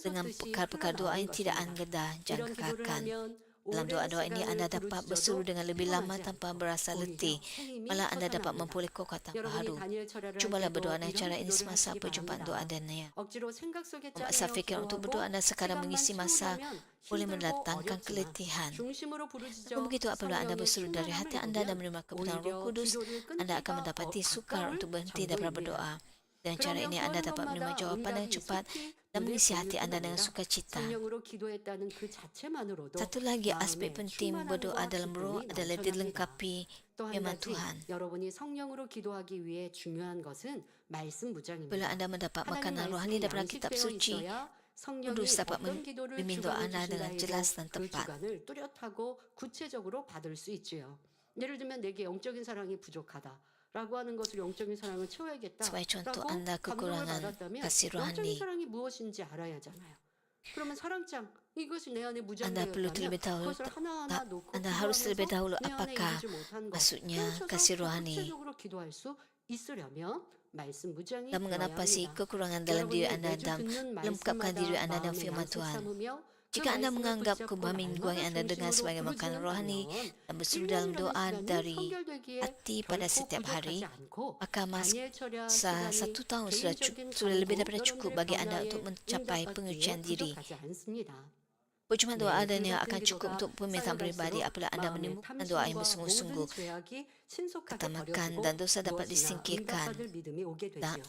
dengan 샘솟듯이 perkara-perkara doa 흘러나오는 yang tidak 것입니다. anggedah 이런 기도를 jangkakan. 하면 Dalam 오랜 doa-doa ini 시간을 anda dapat berseru 부르짖어도 dengan lebih lama 피곤하지 tanpa 않고 berasa 오히려 letih. 새 힘이 Malah anda dapat 솟아납니다. memperoleh kekuatan 여러분이 baru. 다니엘 철야를 할 Cubalah 때도 berdoa dengan 이런 cara ini 기도를 semasa 하시기 perjumpaan doa 바랍니다. Daniel. 억지로 생각 속에 Saya 짜내어 fikir untuk berdoa 기도하고 anda sekadar 시간만 mengisi masa 채우려면 boleh 힘들고 mendatangkan 어렵지만 keletihan. 중심으로 부르짖어 Namun begitu apabila anda 성령의 berseru dari hati 충만함을 anda dan 입으면 menerima kebenaran Roh 오히려 Kudus, 기도를 anda akan 끊기가 mendapati sukar 가까울 untuk berhenti daripada 정도입니다. berdoa. Dengan cara 그러면 ini anda 구하는 dapat menerima 것마다 jawapan dengan 응답이 cepat 속히 dan 눈에 mengisi hati 보일 anda 뿐 dengan 아니라 sukacita. 성령으로 기도했다는 그 자체만으로도 Satu lagi aspek 마음의 penting berdoa 충만함과 dalam roh 기쁨이 adalah 넘쳐납니다. dilengkapi 또 한 firman 가지 Tuhan. 여러분이 성령으로 기도하기 위해 중요한 것은 말씀 Bila 무장입니다. anda mendapat 하나님 makanan rohani 말씀이 daripada kitab 양식되어 suci, 있어야 성령이 Kudus dapat 어떤 기도를 memimpin doa 주관해 anda 주신다 dengan 해도 jelas dan 그 tepat. 주관을 뚜렷하고 구체적으로 받을 수 있지요. 예를 들면 내게 영적인 사랑이 부족하다라고 하는 것을 영적인 사랑을 Sebagai contoh, 채워야겠다라고 anda 감동을 kekurangan 받았다면 kasih 영적인 rohani. 사랑이 무엇인지 알아야 하잖아요. 그러면 사랑장 이것이 내 안에 Anda perlu terlebih 무장되었다면 dahulu, 그것을 하나하나 놓고 anda harus terlebih dahulu 내 안에 apakah 이루지 못한 것 maksudnya 펼쳐서 kasih 더 rohani. 구체적으로 기도할 수 있으려면 말씀 무장이 Dan 되어야 mengapa sih 합니다. kekurangan dalam diri 여러분이 anda 매주 dan 듣는 melengkapkan 말씀마다 diri anda dengan 마음에 firman Tuhan. 양식 삼으며 그 Jika anda 말씀을 menganggap 붙잡고 khutbah mingguan yang anda 날마다 dengar 중심으로 sebagai makanan 부르짖는 rohani 가면 dan berseru dalam 1년이라는 doa 시간이 dari 성결되기에 hati pada 결코 setiap hari, 부족하지 않고 maka 다니엘 철야 masa 시간이 1 tahun 개인적인 sudah lebih 간구, daripada cukup 여러분들의 bagi anda 변화에 untuk mencapai 응답받기에 pengujian diri. 부족하지 않습니다. Perjumpaan doa 네, Daniel 그 akan 같은 cukup 기도가 untuk permintaan pribadi 쌓여갈수록 apabila anda 마음의 menemukan doa yang 탐심과 bersungguh-sungguh. 모든 죄악이 신속하게 Ketamakan 버려지고 dan dosa dapat 무엇이나 disingkirkan 응답받을 믿음이 오게 dan 되지요.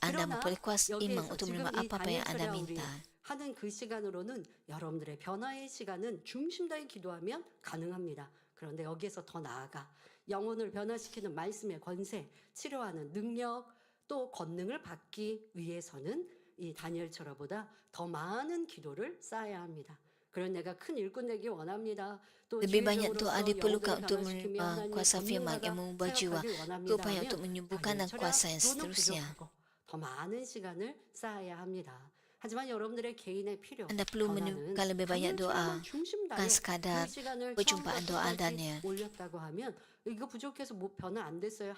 anda 그러나 memperoleh kuasa iman 여기에서 untuk 지금 menerima 이 apa-apa yang 다니엘 anda 철야 우리 minta. 하는 그 시간으로는 여러분들의 변화의 시간은 중심 다해 기도하면 가능합니다. 그런데 여기에서 더 나아가 영혼을 변화시키는 말씀의 권세, 치료하는 능력, 또 권능을 받기 위해서는 이 다니엘 철야보다 더 많은 기도를 쌓아야 합니다. 그런 내가 큰 일꾼 되기 원합니다. 또 Lebih banyak 지휘자로서 doa diperlukan 영혼을 untuk 변화시키며 menerima 하나님의 kuasa firman yang 전문가가 mengubah jiwa, 사역하길 원합니다. keupayaan 하면 untuk menyembuhkan dan 다니엘 kuasa yang 철야로는 seterusnya. 부족하고 더 많은 시간을 쌓아야 합니다. 하지만 여러분들의 개인의 필요, Anda perlu 변화는 menemukan lebih banyak 다니엘 doa, 철야만 중심 bukan 다해 sekadar 그 시간을 perjumpaan 처음부터 doa 끝까지 Daniel. 올렸다고 하면 이거 부족해서 뭐 변화 안 됐어요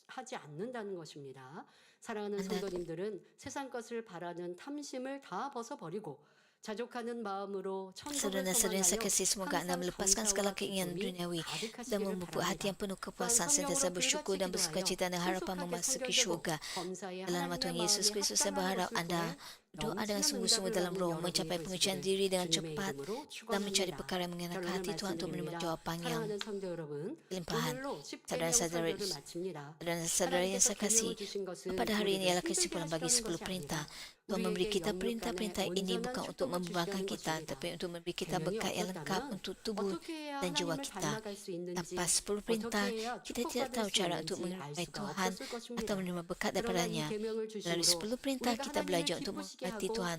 하지 않는다는 것입니다. 사랑하는 Anda- 성도님들은 세상 것을 바라는 탐심을 다 벗어버리고 자족하는 마음으로 천국을 Saudara-saudara yang saya 소망하여 kasih, semoga anda 항상 melepaskan 감사와 segala keinginan 기쁨이 duniawi dan 가득하시기를 memupuk hati yang 바랍니다. penuh kepuasan, sentiasa bersyukur dan bersukacita dan harapan memasuki syurga. Dalam nama Tuhan Yesus Kristus, saya berharap anda berdoa dengan sungguh-sungguh dalam roh, mencapai pengujian diri dengan cepat dan mencari perkara yang mengenakan hati Tuhan untuk menerima jawapan yang limpahan. Saudara-saudara yang saya kasih, pada hari ini ialah kesimpulan bagi 10 perintah. Tuhan memberi kita perintah-perintah ini bukan untuk membebankan kita, tapi untuk memberi kita berkat yang lengkap untuk tubuh dan jiwa kita. Tanpa 10 perintah, kita tidak tahu cara untuk mengenai Tuhan atau menerima berkat daripadanya. Melalui 10 perintah, kita belajar untuk menghormati Tuhan,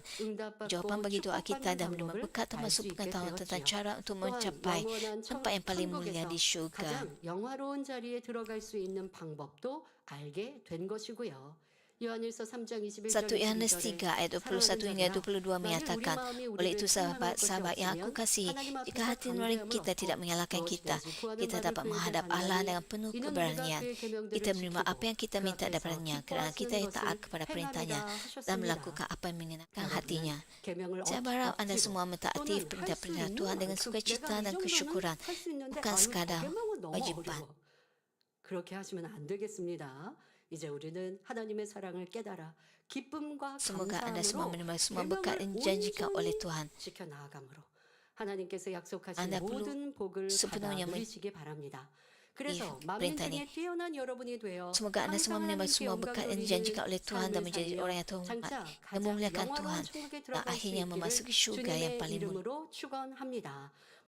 jawapan bagi doa kita dan menerima berkat termasuk pengetahuan tentang cara untuk mencapai tempat yang paling mulia di syurga. 가장 영화로운 자리에 들어갈 수 있는 방법도 알게 된 것이고요. 요한일서 3장 21절 1 Yohanes 3 ayat 21 hingga 22 menyatakan, oleh itu sahabat-sahabat yang aku kasihi, jika hati nurani kita tidak menyalahkan kita, kita dapat menghadap Allah dengan penuh keberanian. Kita menerima apa yang kita minta daripadanya kerana kita taat kepada perintahnya dan melakukan apa yang menyenangkan hatinya. Saya berharap anda semua mentaati perintah-perintah Tuhan dengan sukacita dan kesyukuran, bukan sekadar wajiban. 그렇게 하시면 안 되겠습니다. 이제 우리는 하나님의 사랑을 깨달아 기쁨과 Semoga anda semua 감사함으로 menerima semua berkat yang dijanjikan oleh Tuhan. 지켜 나아감으로 하나님께서 약속하신 Anda perlu 모든 복을 받아 sepenuhnya 누리시기 바랍니다. 그래서 만민 perintah 중에 ini. 뛰어난 여러분이 되어 Semoga Anda semua 항상 menerima 하나님께 semua berkat yang 영광 dijanjikan oleh 돌리는 Tuhan dan 삶을 menjadi 살며 orang yang terhormat 장차 dan 가장 memuliakan 영화로운 Tuhan 천국에 dan 들어갈 수 akhirnya 있기를 memasuki surga yang 주님의 paling mulia. 이름으로 축원합니다.